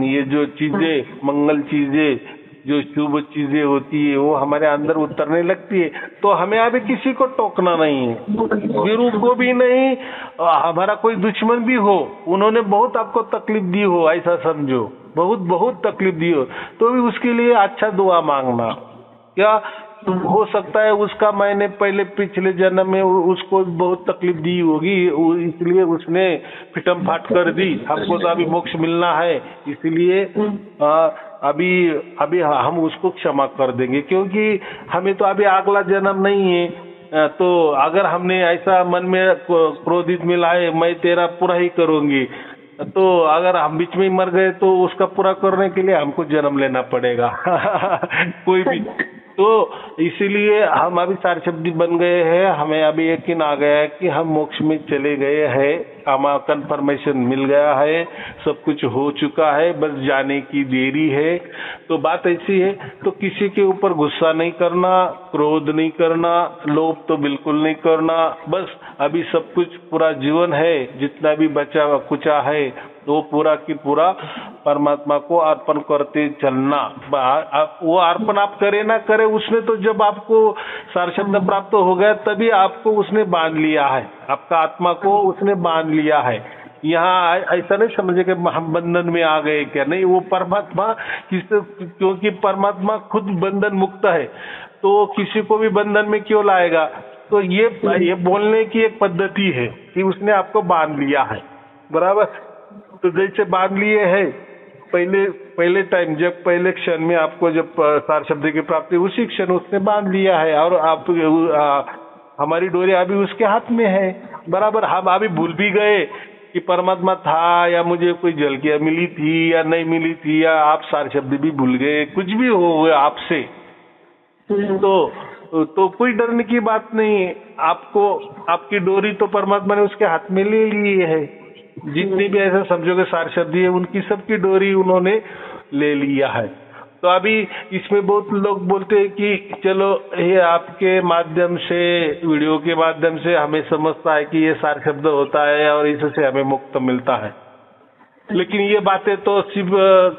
ये जो चीजें मंगल चीजें, जो शुभ चीजें होती है वो हमारे अंदर उतरने लगती है। तो हमें अभी किसी को टोकना नहीं है, गुरु को भी नहीं, हमारा कोई दुश्मन भी हो, उन्होंने बहुत आपको तकलीफ दी हो, ऐसा समझो, बहुत तकलीफ दी हो, तो भी उसके लिए अच्छा दुआ मांगना। क्या हो सकता है उसका मैंने पहले पिछले जन्म में उसको बहुत तकलीफ दी होगी, इसलिए उसने फिटम फाट कर दी। हमको तो अभी मोक्ष मिलना है, इसलिए अभी हम उसको क्षमा कर देंगे, क्योंकि हमें तो अभी अगला जन्म नहीं है। तो अगर हमने ऐसा मन में क्रोधित में लाए, मैं तेरा पूरा ही करूंगी, तो अगर हम बीच में ही मर गए तो उसका पूरा करने के लिए हमको जन्म लेना पड़ेगा कोई भी। तो इसीलिए हम अभी सार शब्दी बन गए हैं, हमें अभी यकीन आ गया है कि हम मोक्ष में चले गए हैं, हमारा कंफर्मेशन मिल गया है, सब कुछ हो चुका है, बस जाने की देरी है। तो बात ऐसी है, तो किसी के ऊपर गुस्सा नहीं करना, क्रोध नहीं करना, लोभ तो बिल्कुल नहीं करना। बस अभी सब कुछ पूरा जीवन है, जितना भी बचा कुचा है तो पूरा की पूरा परमात्मा को अर्पण करते चलना। वो अर्पण आप करे ना करे है उसने तो जब आपको सार शब्द प्राप्त हो गया तभी आपको उसने बांध लिया है, आपका आत्मा को उसने बांध लिया है। यहाँ ऐसा नहीं समझे कि हम बंधन में आ गए क्या, नहीं, वो परमात्मा क्योंकि परमात्मा खुद बंधन मुक्त है तो किसी को भी बंधन में क्यों लाएगा। तो ये बोलने की एक पद्धति है कि उसने आपको बांध लिया है, बराबर। तो जैसे बांध लिए है पहले टाइम, जब पहले क्षण में आपको जब सार शब्द की प्राप्ति, उसी क्षण उसने बांध लिया है और आप हमारी डोरी अभी उसके हाथ में है, बराबर। हम अभी भूल भी गए कि परमात्मा था या मुझे कोई झलकियां मिली थी या नहीं मिली थी, या आप सार शब्द भी भूल गए, कुछ भी हो गया आपसे, तो कोई डरने की बात नहीं है। आपको आपकी डोरी तो परमात्मा ने उसके हाथ में ले ली है। जितनी भी ऐसा समझोगे सार शब्द है उनकी सबकी डोरी उन्होंने ले लिया है। तो अभी इसमें बहुत लोग बोलते हैं कि चलो ये आपके माध्यम से, वीडियो के माध्यम से हमें समझता है कि ये सार शब्द होता है और इससे हमें मुक्त मिलता है, लेकिन ये बातें तो सिर्फ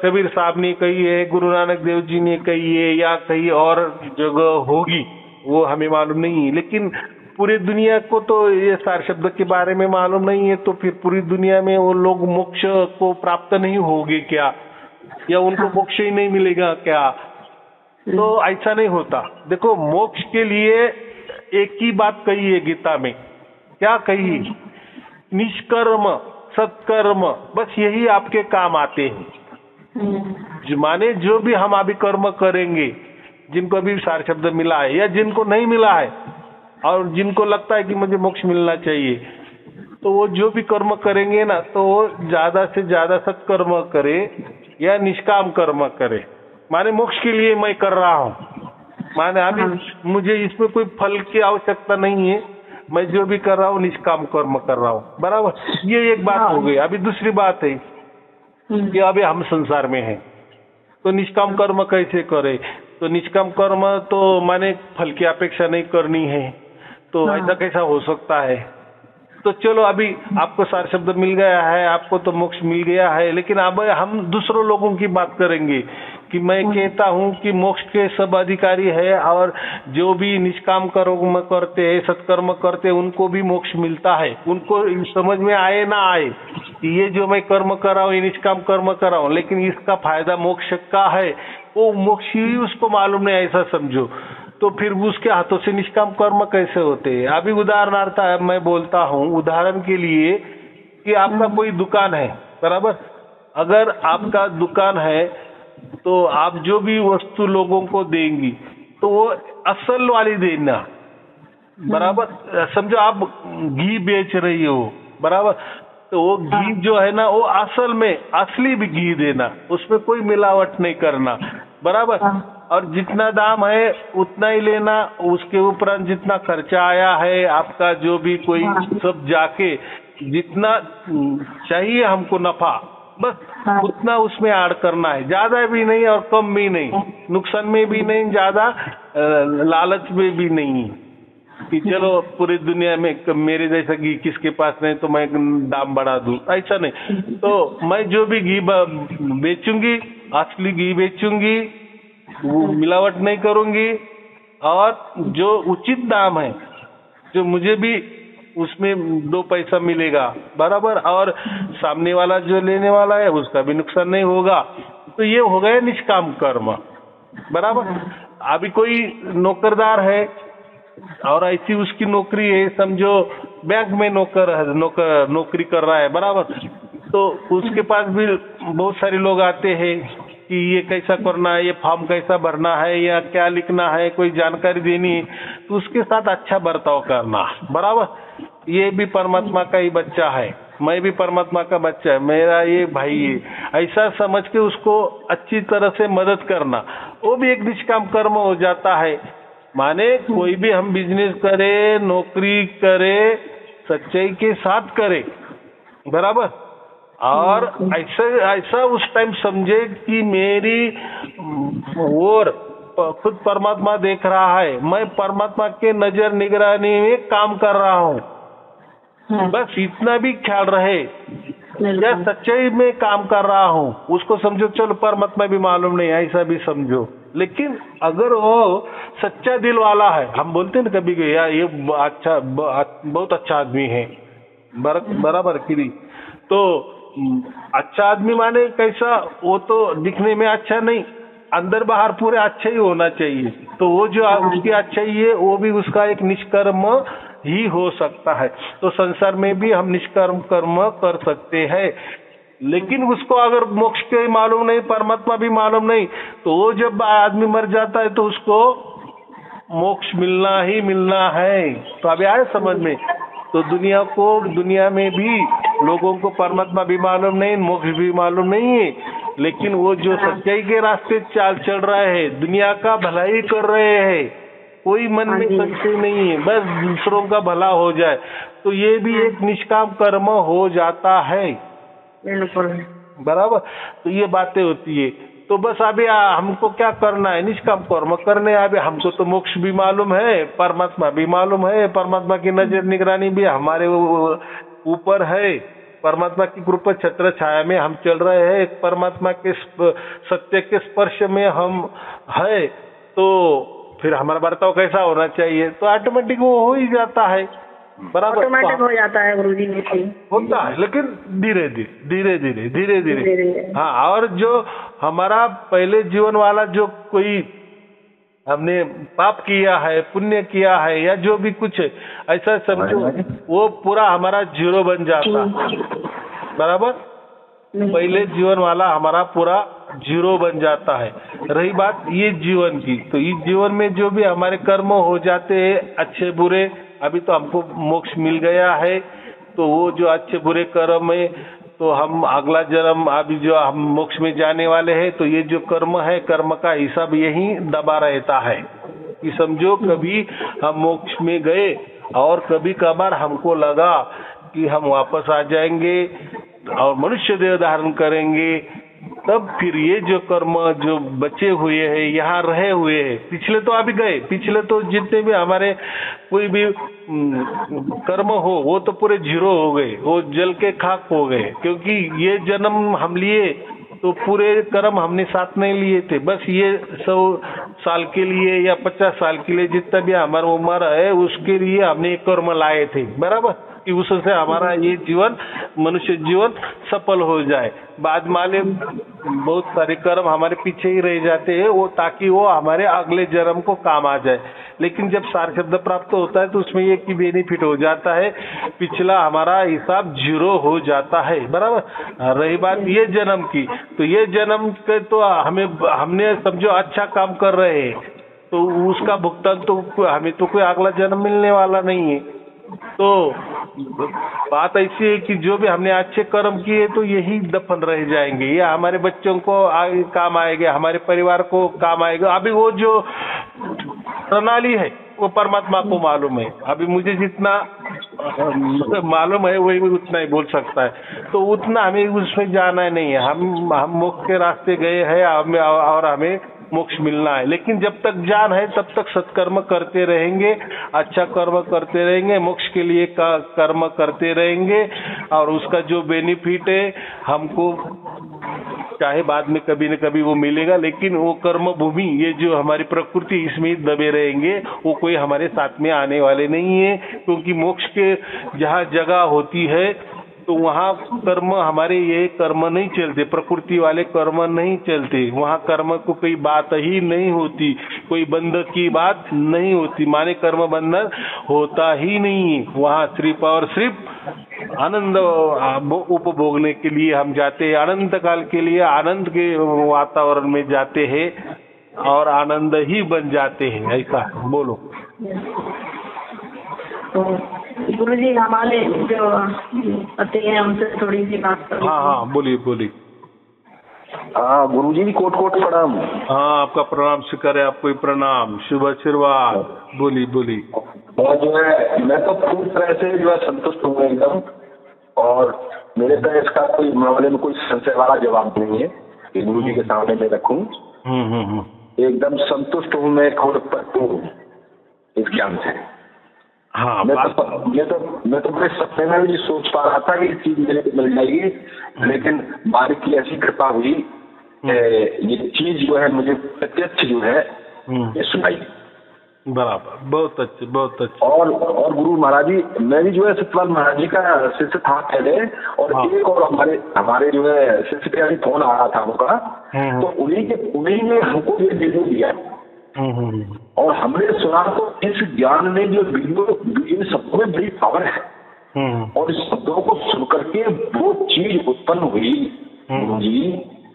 कबीर साहब ने कही है, गुरु नानक देव जी ने कही है या कहीं और जगह होगी, वो हमें मालूम नहीं है। लेकिन पूरी दुनिया को तो ये सार शब्द के बारे में मालूम नहीं है, तो फिर पूरी दुनिया में वो लोग मोक्ष को प्राप्त नहीं होंगे क्या, या उनको मोक्ष ही नहीं मिलेगा क्या? तो ऐसा नहीं होता। देखो, मोक्ष के लिए एक ही बात कही है गीता में, क्या कही? निष्कर्म सत्कर्म, बस यही आपके काम आते हैं। माने जो भी हम अभी कर्म करेंगे, जिनको अभी सार शब्द मिला है या जिनको नहीं मिला है और जिनको लगता है कि मुझे मोक्ष मिलना चाहिए, तो वो जो भी कर्म करेंगे ना, तो वो ज्यादा से ज्यादा सत्कर्म करे या निष्काम कर्म करे। माने मोक्ष के लिए मैं कर रहा हूँ, माने अभी मुझे इसमें कोई फल की आवश्यकता नहीं है, मैं जो भी कर रहा हूँ निष्काम कर्म कर रहा हूँ, बराबर। ये एक बात हो गई। अभी दूसरी बात है कि अभी हम संसार में हैं, तो निष्काम कर्म कैसे करे? तो निष्काम कर्म तो माने फल की अपेक्षा नहीं करनी है, तो ऐसा कैसा हो सकता है? तो चलो, अभी आपको सार शब्द मिल गया है, आपको तो मोक्ष मिल गया है, लेकिन अब हम दूसरों लोगों की बात करेंगे कि मैं कहता हूँ कि मोक्ष के सब अधिकारी है और जो भी निष्काम कर्म करते हैं, सत्कर्म करते हैं, उनको भी मोक्ष मिलता है। उनको समझ में आए ना आए कि ये जो मैं कर्म कर रहा हूँ, ये निष्काम कर्म कर रहा हूँ, लेकिन इसका फायदा मोक्ष का है, वो मोक्ष ही उसको मालूम नहीं, ऐसा समझो। तो फिर उसके हाथों से निष्काम कर्म कैसे होते हैं? अभी उदाहरणार्थ मैं बोलता हूँ, उदाहरण के लिए कि आपका कोई दुकान है, बराबर। अगर आपका दुकान है तो आप जो भी वस्तु लोगों को देंगी तो वो असल वाली देना, बराबर। समझो आप घी बेच रही हो, बराबर, तो वो घी जो है ना, वो असल में असली भी घी देना, उसमें कोई मिलावट नहीं करना, बराबर। और जितना दाम है उतना ही लेना, उसके उपरांत जितना खर्चा आया है आपका, जो भी कोई सब जाके जितना चाहिए हमको नफा, बस उतना उसमें ऐड करना है, ज्यादा भी नहीं और कम भी नहीं, नुकसान में भी नहीं, ज्यादा लालच में भी नहीं कि चलो पूरी दुनिया में मेरे जैसा घी किसके पास नहीं तो मैं दाम बढ़ा दूं, ऐसा नहीं। तो मैं जो भी घी बेचूंगी, असली घी बेचूंगी, वो मिलावट नहीं करूंगी, और जो उचित दाम है, जो मुझे भी उसमें 2 पैसा मिलेगा, बराबर, और सामने वाला जो लेने वाला है उसका भी नुकसान नहीं होगा। तो ये हो गया निष्काम कर्म, बराबर। अभी कोई नौकरदार है और ऐसी उसकी नौकरी है, समझो बैंक में नौकरी कर रहा है, बराबर, तो उसके पास भी बहुत सारे लोग आते हैं कि ये कैसा करना है, ये फॉर्म कैसा भरना है, या क्या लिखना है, कोई जानकारी देनी है, तो उसके साथ अच्छा बर्ताव करना, बराबर। ये भी परमात्मा का ही बच्चा है, मैं भी परमात्मा का बच्चा है, मेरा ये भाई है, ऐसा समझ के उसको अच्छी तरह से मदद करना, वो भी एक निष्काम कर्म हो जाता है। माने कोई भी हम बिजनेस करे, नौकरी करे, सच्चाई के साथ करे, बराबर, और ऐसा उस टाइम समझे कि मेरी और खुद परमात्मा देख रहा है, मैं परमात्मा के नजर निगरानी में काम कर रहा हूँ, बस इतना भी ख्याल रहे, या सच्चाई में काम कर रहा हूँ, उसको समझो, चलो परमात्मा भी मालूम नहीं, ऐसा भी समझो, लेकिन अगर वो सच्चा दिल वाला है, हम बोलते हैं ना कभी कि यार ये अच्छा बहुत अच्छा आदमी है, बराबर की नहीं, तो अच्छा आदमी माने कैसा, वो तो दिखने में अच्छा नहीं, अंदर बाहर पूरे अच्छे ही होना चाहिए। तो वो जो उसकी अच्छाई है वो भी उसका एक निष्कर्म ही हो सकता है। तो संसार में भी हम निष्कर्म कर्म कर सकते हैं, लेकिन उसको अगर मोक्ष के मालूम नहीं, परमात्मा भी मालूम नहीं, तो वो जब आदमी मर जाता है तो उसको मोक्ष मिलना ही मिलना है। तो अभी आए समझ में? तो दुनिया में भी लोगों को परमात्मा भी मालूम नहीं, मोक्ष भी मालूम नहीं है, लेकिन वो जो सच्चाई के रास्ते चल रहे हैं, दुनिया का भलाई कर रहे हैं, कोई मन में संशय नहीं है, बस दूसरों का भला हो जाए, तो ये भी एक निष्काम कर्म हो जाता है। बराबर। तो ये बातें होती है। तो बस अभी हमको क्या करना है, निष्काम कर्म करने। अभी हमको तो मोक्ष भी मालूम है, परमात्मा भी मालूम है, परमात्मा की नजर निगरानी भी हमारे ऊपर है, परमात्मा की कृपा छत्र छाया में हम चल रहे हैं, परमात्मा के सत्य के स्पर्श में हम है, तो फिर हमारा बर्ताव कैसा होना चाहिए, तो ऑटोमेटिक वो हो ही जाता है। बराबर, ऑटोमेटिक हो जाता है गुरुजी। होता है, लेकिन धीरे धीरे। हाँ, और जो हमारा पहले जीवन वाला जो कोई हमने पाप किया है, पुण्य किया है, या जो भी कुछ ऐसा समझो, वो पूरा हमारा जीरो बन जाता है। बराबर, पहले जीवन वाला हमारा पूरा जीरो बन जाता है। रही बात ये जीवन की, तो इस जीवन में जो भी हमारे कर्म हो जाते हैं अच्छे बुरे, अभी तो हमको मोक्ष मिल गया है, तो वो जो अच्छे बुरे कर्म है, तो हम अगला जन्म अभी जो हम मोक्ष में जाने वाले हैं, तो ये जो कर्म है, कर्म का हिसाब यही दबा रहता है कि समझो कभी हम मोक्ष में गए और कभी कभार हमको लगा कि हम वापस आ जाएंगे और मनुष्य देह धारण करेंगे, तब फिर ये जो कर्म जो बचे हुए हैं, यहाँ रहे हुए हैं, पिछले तो अभी गए, पिछले तो जितने भी हमारे कोई भी कर्म हो वो तो पूरे जीरो हो गए, वो जल के खाक हो गए, क्योंकि ये जन्म हम लिए तो पूरे कर्म हमने साथ नहीं लिए थे, बस ये 100 साल के लिए या 50 साल के लिए जितना भी हमारा उम्र है उसके लिए हमने कर्म लाए थे। बराबर, कि उससे हमारा ये जीवन, मनुष्य जीवन सफल हो जाए। बाद में बहुत सारे कर्म हमारे पीछे ही रह जाते हैं, वो ताकि वो हमारे अगले जन्म को काम आ जाए। लेकिन जब सार शब्द प्राप्त होता है तो उसमें एक ही बेनिफिट हो जाता है, पिछला हमारा हिसाब जीरो हो जाता है। बराबर। रही बात ये जन्म की, तो ये जन्म के तो हमने समझो अच्छा काम कर रहे हैं, तो उसका भुगतान तो हमें तो कोई अगला जन्म मिलने वाला नहीं है। तो बात ऐसी है कि जो भी हमने अच्छे कर्म किए तो यही दफन रह जाएंगे, ये हमारे बच्चों को काम आएगा, हमारे परिवार को काम आएगा। अभी वो जो प्रणाली है वो परमात्मा को मालूम है, अभी मुझे जितना मालूम है वही उतना ही बोल सकता है, तो उतना हमें उसमें जाना नहीं है। हम मोक्ष के रास्ते गए हैं और हमें मोक्ष मिलना है, लेकिन जब तक जान है तब तक सत्कर्म करते रहेंगे, अच्छा कर्म करते रहेंगे, मोक्ष के लिए कर्म करते रहेंगे, और उसका जो बेनिफिट है हमको चाहे बाद में कभी न कभी वो मिलेगा, लेकिन वो कर्म भूमि, ये जो हमारी प्रकृति, इसमें दबे रहेंगे, वो कोई हमारे साथ में आने वाले नहीं है। क्योंकि मोक्ष के जहाँ जगह होती है तो वहाँ कर्म, हमारे ये कर्म नहीं चलते, प्रकृति वाले कर्म नहीं चलते, वहाँ कर्म को कोई बात ही नहीं होती, कोई बंधन की बात नहीं होती, माने कर्म बंधन होता ही नहीं। वहाँ सिर्फ और सिर्फ आनंद उपभोगने के लिए हम जाते हैं, अनंत काल के लिए आनंद के वातावरण में जाते हैं और आनंद ही बन जाते हैं। ऐसा बोलो। तो गुरुजी हमारे जो पति हैं उनसे थोड़ी सी बात करो। हाँ, बोलिए। हाँ गुरुजी, कोट प्रणाम। हाँ, आपका प्रणाम स्वीकार है, आपको प्रणाम, शुभ आशीर्वाद। बोली। और जो है मैं तो पूरी तरह से जो है संतुष्ट हूँ एकदम, और मेरे पे इसका कोई मामले में कोई संशय वाला जवाब नहीं है कि गुरुजी के सामने मैं रखूँ। एकदम संतुष्ट हूँ मैं, इस ज्ञान से। हाँ, मैं तो बड़े सपने में भी सोच पा रहा था कि चीज मेरे को मिल जाएगी, लेकिन मालिक की ऐसी कृपा हुई ये चीज जो है मुझे प्रत्यक्ष जो है ये सुनाई। बराबर, बहुत अच्छे, बहुत अच्छे। और गुरु महाराज जी, मैं भी जो है सत्यपाल महाराज जी का शिष्य था पहले, और एक और हमारे जो है शिष्य पे अभी फोन आ रहा था उनका, तो उन्हीं ने हमको ये वीडियो दिया और हमने सुना तो इस ज्ञान में जो वीडियो, इन शब्दों में बड़ी पावर है और इस शब्दों को सुन करके वो चीज उत्पन्न हुई गुरु जी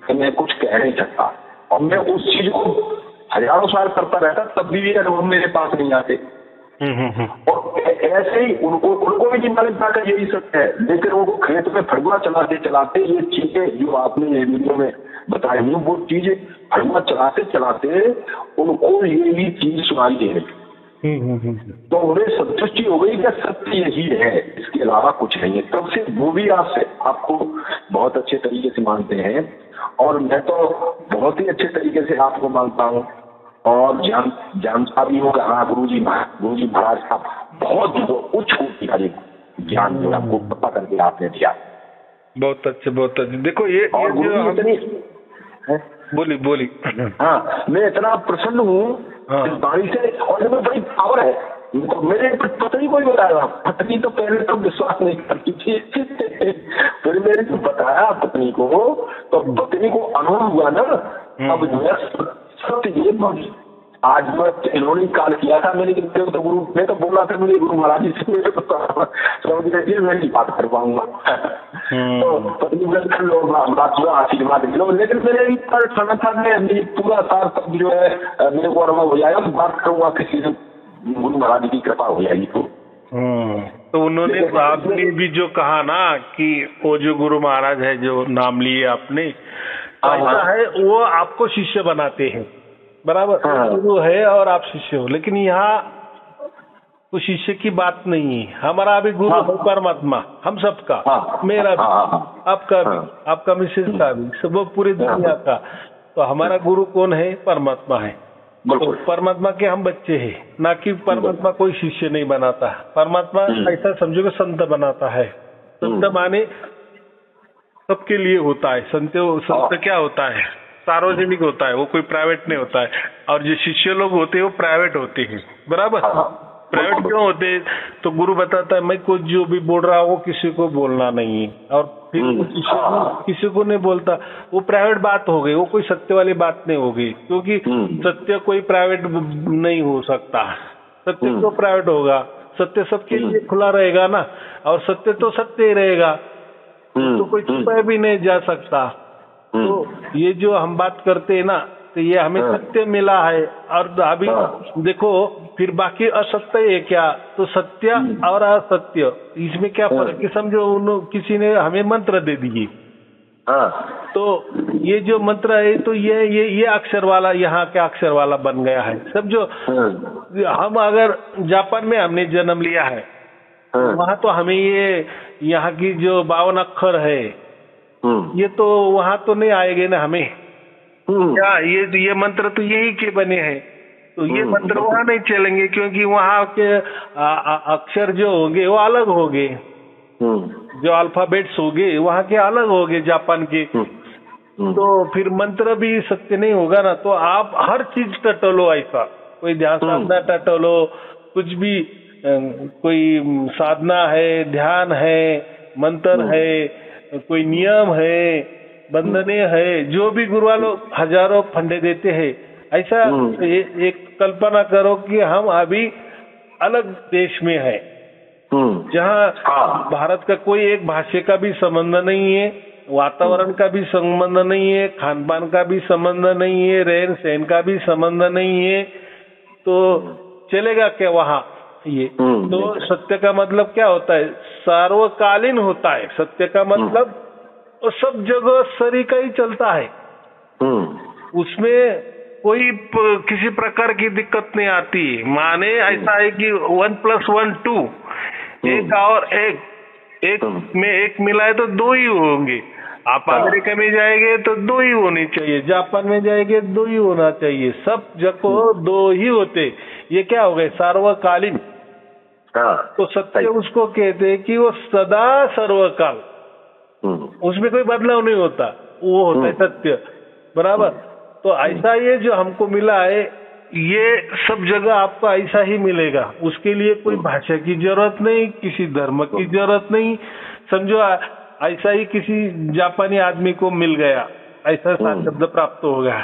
कि मैं कुछ कह नहीं सकता, और मैं उस चीज को हजारों साल करता रहता तब भी ये अनुभव मेरे पास नहीं आते। और ऐसे ही उनको भी मालूम था कि यही सत्य है, लेकिन उनको खेत में फड़ुआ चलाते चलाते ये चीजें जो आपने ये वीडियो में बताई है, वो चीजें फड़ुआ चलाते चलाते उनको ये चीज सुनाई दे रही, तो उन्हें संतुष्टि हो गई कि सत्य यही है, इसके अलावा कुछ नहीं है। तब से वो भी आपको बहुत अच्छे तरीके से मानते हैं, और मैं तो बहुत ही अच्छे तरीके से आपको मानता हूँ, और जानता भी हूँ कि हाँ गुरु जी महाराज का बहुत उच्च कोटि का ज्ञान जो आपको पता करके आपने दिया। बहुत अच्छे, बहुत अच्छे। देखो ये बोली हाँ, मैं इतना प्रसन्न हूँ इस वाणी से, और इसमें बड़ी पावर है। तो मेरे पत्नी को ही बताया, पत्नी तो पहले तो विश्वास नहीं करती थी, फिर मैंने तो बताया पत्नी को, तो पत्नी को अनुभव हुआ ना, अब जो है सत्य ये आज बस इन्होंने काल किया था मैंने, तो गुरु मैं तो बोला था मुझे गुरु महाराज जी से मेरे को मैं नहीं बात कर पाऊंगा, तो पत्नी बोले आशीर्वाद मिलो, लेकिन मैंने पर खाना था मैं पूरा साल तब जो है मेरे को अनुभव हो जाएगा, बात करूंगा किसी से, गुरु महाराज की कृपा हो जाएगी। तो उन्होंने आपने भी जो कहा ना कि वो जो गुरु महाराज है जो नाम लिए आपने, ऐसा है वो आपको शिष्य बनाते हैं, बराबर, गुरु है और आप शिष्य हो, लेकिन यहाँ तो शिष्य की बात नहीं है, हमारा अभी गुरु है परमात्मा, हम सबका, मेरा भी, आपका भी, आपका मिसेज का भी, सब पूरी दुनिया का, तो हमारा गुरु कौन है? परमात्मा है। तो परमात्मा के हम बच्चे हैं, ना कि परमात्मा कोई शिष्य नहीं बनाता। परमात्मा ऐसा समझो कि संत बनाता है। संत माने सबके लिए होता है। संत क्या होता है? सार्वजनिक होता है, वो कोई प्राइवेट नहीं होता है। और जो शिष्य लोग होते हैं वो प्राइवेट होते हैं, बराबर। प्राइवेट क्यों होते हैं? तो गुरु बताता है मैं कुछ जो भी बोल रहा हूँ वो किसी को बोलना नहीं है, और फिर किसी को नहीं बोलता, वो प्राइवेट बात हो गई, वो कोई सत्य वाली बात नहीं हो गई, क्योंकि सत्य कोई प्राइवेट नहीं हो सकता। सत्य तो प्राइवेट होगा, सत्य सबके लिए खुला रहेगा ना, और सत्य तो सत्य ही रहेगा, तो कोई छुपाया भी नहीं जा सकता। तो ये जो हम बात करते हैं ना, तो ये हमें सत्य मिला है। और अभी देखो फिर बाकी असत्य है क्या? तो सत्य और असत्य इसमें क्या फर्क है? समझो किसी ने हमें मंत्र दे दिए, तो ये जो मंत्र है तो ये अक्षर वाला यहाँ के अक्षर वाला बन गया है। समझो हम अगर जापान में हमने जन्म लिया है, वहाँ तो हमें ये यहाँ की जो 52 अक्षर है ये तो वहाँ तो नहीं आएंगे ना हमें। क्या ये मंत्र तो यही के बने हैं, तो ये मंत्र वहाँ नहीं चलेंगे, क्योंकि वहाँ के अक्षर जो होंगे वो अलग होंगे, जो अल्फाबेट्स होंगे वहाँ के अलग होंगे जापान के। तो फिर मंत्र भी सत्य नहीं होगा ना। तो आप हर चीज टटोलो, ऐसा कोई ध्यान साधना टटोलो, कुछ भी कोई साधना है, ध्यान है, मंत्र है, कोई नियम है, बंधने है, जो भी गुरु वालों हजारों फंडे देते हैं। ऐसा एक कल्पना करो कि हम अभी अलग देश में है, जहाँ भारत का कोई एक भाषा का भी संबंध नहीं है, वातावरण का भी संबंध नहीं है, खान पान का भी संबंध नहीं है, रहन सहन का भी संबंध नहीं है, तो चलेगा क्या वहाँ? ये तो सत्य का मतलब क्या होता है? सार्वकालीन होता है। सत्य का मतलब सब जगह सरी का ही चलता है, उसमें कोई किसी प्रकार की दिक्कत नहीं आती। माने ऐसा है कि 1+1 2, एक और एक में एक मिलाए तो 2 ही होंगे। आप अमेरिका में जाएंगे तो 2 ही होनी चाहिए, जापान में जाएंगे 2 ही होना चाहिए, सब जगह 2 ही होते। ये क्या हो गए? सार्वकालीन। तो सत्य उसको कहते हैं कि वो सदा सर्वकाल, उसमें कोई बदलाव नहीं होता, वो होता है सत्य। बराबर। तो ऐसा ये जो हमको मिला है ये सब जगह आपको ऐसा ही मिलेगा, उसके लिए कोई भाषा की जरूरत नहीं, किसी धर्म की जरूरत नहीं। समझो ऐसा ही किसी जापानी आदमी को मिल गया, ऐसा सार शब्द प्राप्त हो गया,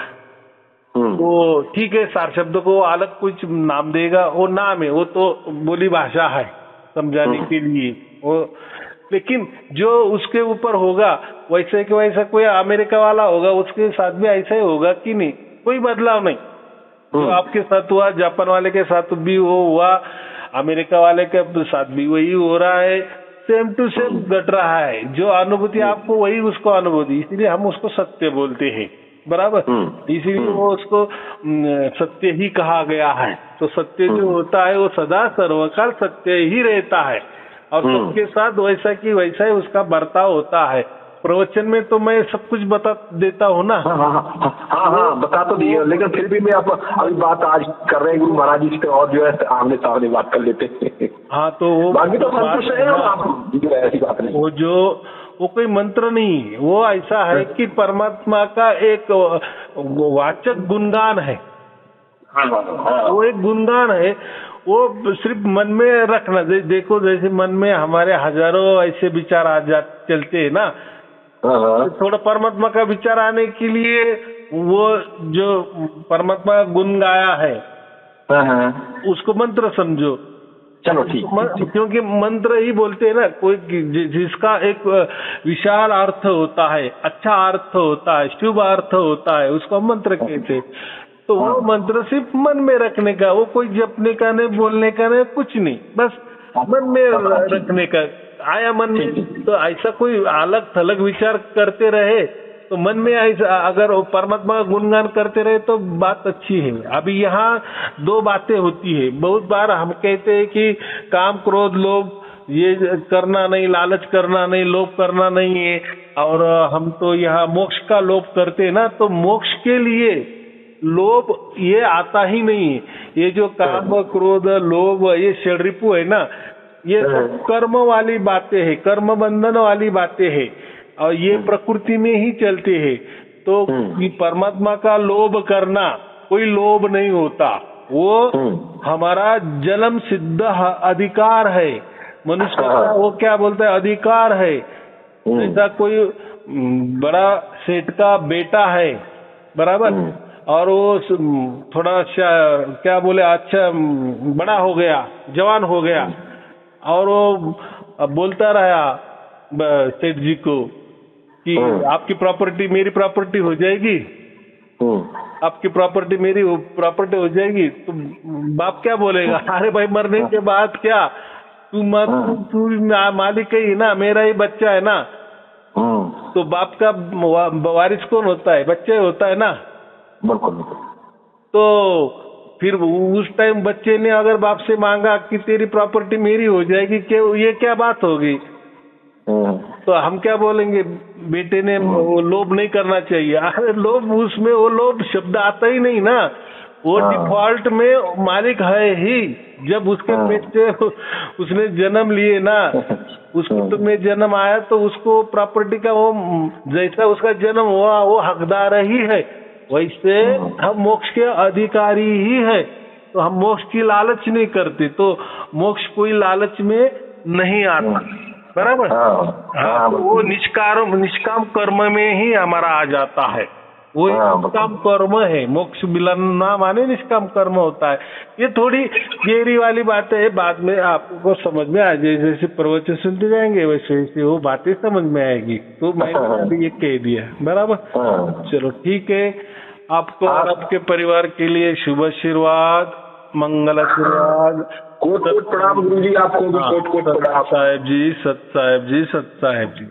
तो ठीक है, सार शब्द को अलग कुछ नाम देगा, वो नाम है, वो तो बोली भाषा है समझाने के लिए वो। लेकिन जो उसके ऊपर होगा वैसे कि वैसा कोई अमेरिका वाला होगा उसके साथ भी ऐसा ही होगा कि नहीं, कोई बदलाव नहीं। जो आपके साथ हुआ जापान वाले के साथ भी वो हुआ, अमेरिका वाले के साथ भी वही हो रहा है, सेम टू सेम घट रहा है। जो अनुभूति आपको वही उसको अनुभूति, इसीलिए हम उसको सत्य बोलते हैं, बराबर। इसीलिए वो उसको सत्य ही कहा गया है। तो सत्य जो होता है वो सदा सर्वकाल सत्य ही रहता है, और सबके साथ वैसा की वैसा ही उसका बर्ताव होता है। प्रवचन में तो मैं सब कुछ बता देता हूँ ना। हाँ, बता तो दिए, लेकिन फिर भी मैं आप अभी बात आज कर रहे हैं गुरु महाराज जी से, और जो है आमने सामने बात कर लेते हैं। हाँ, तो वो बाकी तो संतुष्ट है आप, ऐसी बात नहीं। वो कोई मंत्र नहीं, वो ऐसा है कि परमात्मा का एक वाचक गुणगान है। वो एक गुणगान है, वो सिर्फ मन में रखना। देखो जैसे मन में हमारे हजारों ऐसे विचार आ चलते हैं ना, थोड़ा परमात्मा का विचार आने के लिए वो जो परमात्मा का गुण गाया है उसको मंत्र समझो। चलो ठीक, क्योंकि मंत्र ही बोलते हैं ना, कोई जिसका एक विशाल अर्थ होता है, अच्छा अर्थ होता है, शुभ अर्थ होता है, उसको मंत्र कहते हैं। तो वो मंत्र सिर्फ मन में रखने का, वो कोई जपने का नहीं, बोलने का नहीं, कुछ नहीं, बस मन में रखने का। आया मन में तो ऐसा कोई अलग थलग विचार करते रहे तो मन में ऐसा, अगर परमात्मा का गुणगान करते रहे तो बात अच्छी है। अभी यहाँ दो बातें होती है, बहुत बार हम कहते हैं कि काम क्रोध लोभ ये करना नहीं, लालच करना नहीं, लोभ करना नहीं है, और हम तो यहाँ मोक्ष का लोभ करते हैं ना। तो मोक्ष के लिए लोभ ये आता ही नहीं है। ये जो काम क्रोध लोभ ये षड्रिपु है ना, ये सब कर्म वाली बातें हैं, कर्म बंधन वाली बातें हैं, और ये प्रकृति में ही चलते हैं। तो परमात्मा का लोभ करना कोई लोभ नहीं होता, वो हमारा जन्म सिद्ध अधिकार है। मनुष्य का वो क्या बोलता है, अधिकार है। जैसा कोई बड़ा सेठ का बेटा है, बराबर, और वो थोड़ा क्या बोले अच्छा बड़ा हो गया, जवान हो गया, और वो बोलता रहा सेठ जी को कि आपकी प्रॉपर्टी मेरी प्रॉपर्टी हो जाएगी, आपकी प्रॉपर्टी मेरी प्रॉपर्टी हो जाएगी। तो बाप क्या बोलेगा, अरे भाई मरने के बाद क्या, तू मालिक ही ना, मेरा ही बच्चा है ना। तो बाप का वारिस कौन होता है, बच्चा होता है ना। तो फिर उस टाइम बच्चे ने अगर बाप से मांगा कि तेरी प्रॉपर्टी मेरी हो जाएगी, ये क्या बात होगी, तो हम क्या बोलेंगे, बेटे ने वो लोभ नहीं करना चाहिए। अरे लोभ, उसमें वो लोभ शब्द आता ही नहीं ना, वो डिफॉल्ट में मालिक है ही। जब उसके पेट से उसने जन्म लिए ना, उसको में जन्म आया तो उसको प्रॉपर्टी का वो जैसा उसका जन्म हुआ वो हकदार ही है, वैसे हम मोक्ष के अधिकारी ही है। तो हम मोक्ष की लालच नहीं करते, तो मोक्ष कोई लालच में नहीं आता, बराबर। तो वो निष्काम कर्म में ही हमारा आ जाता है, वो निष्काम कर्म है। मोक्ष मिलना माने निष्काम कर्म होता है। ये थोड़ी गहरी वाली बातें है, बाद में आपको समझ में आ जाए, जैसे प्रवचन सुनते जाएंगे वैसे वैसे वो बातें समझ में आएगी। तो मैंने अभी ये कह दिया, बराबर। चलो ठीक है, आपको और आपके परिवार के लिए शुभ आशीर्वाद, मंगल आशीर्वाद, कोट प्रणाम गुरु जी, आपको भी कोट प्रणाम। साहेब जी, सत साहेब जी, सत साहेब जी।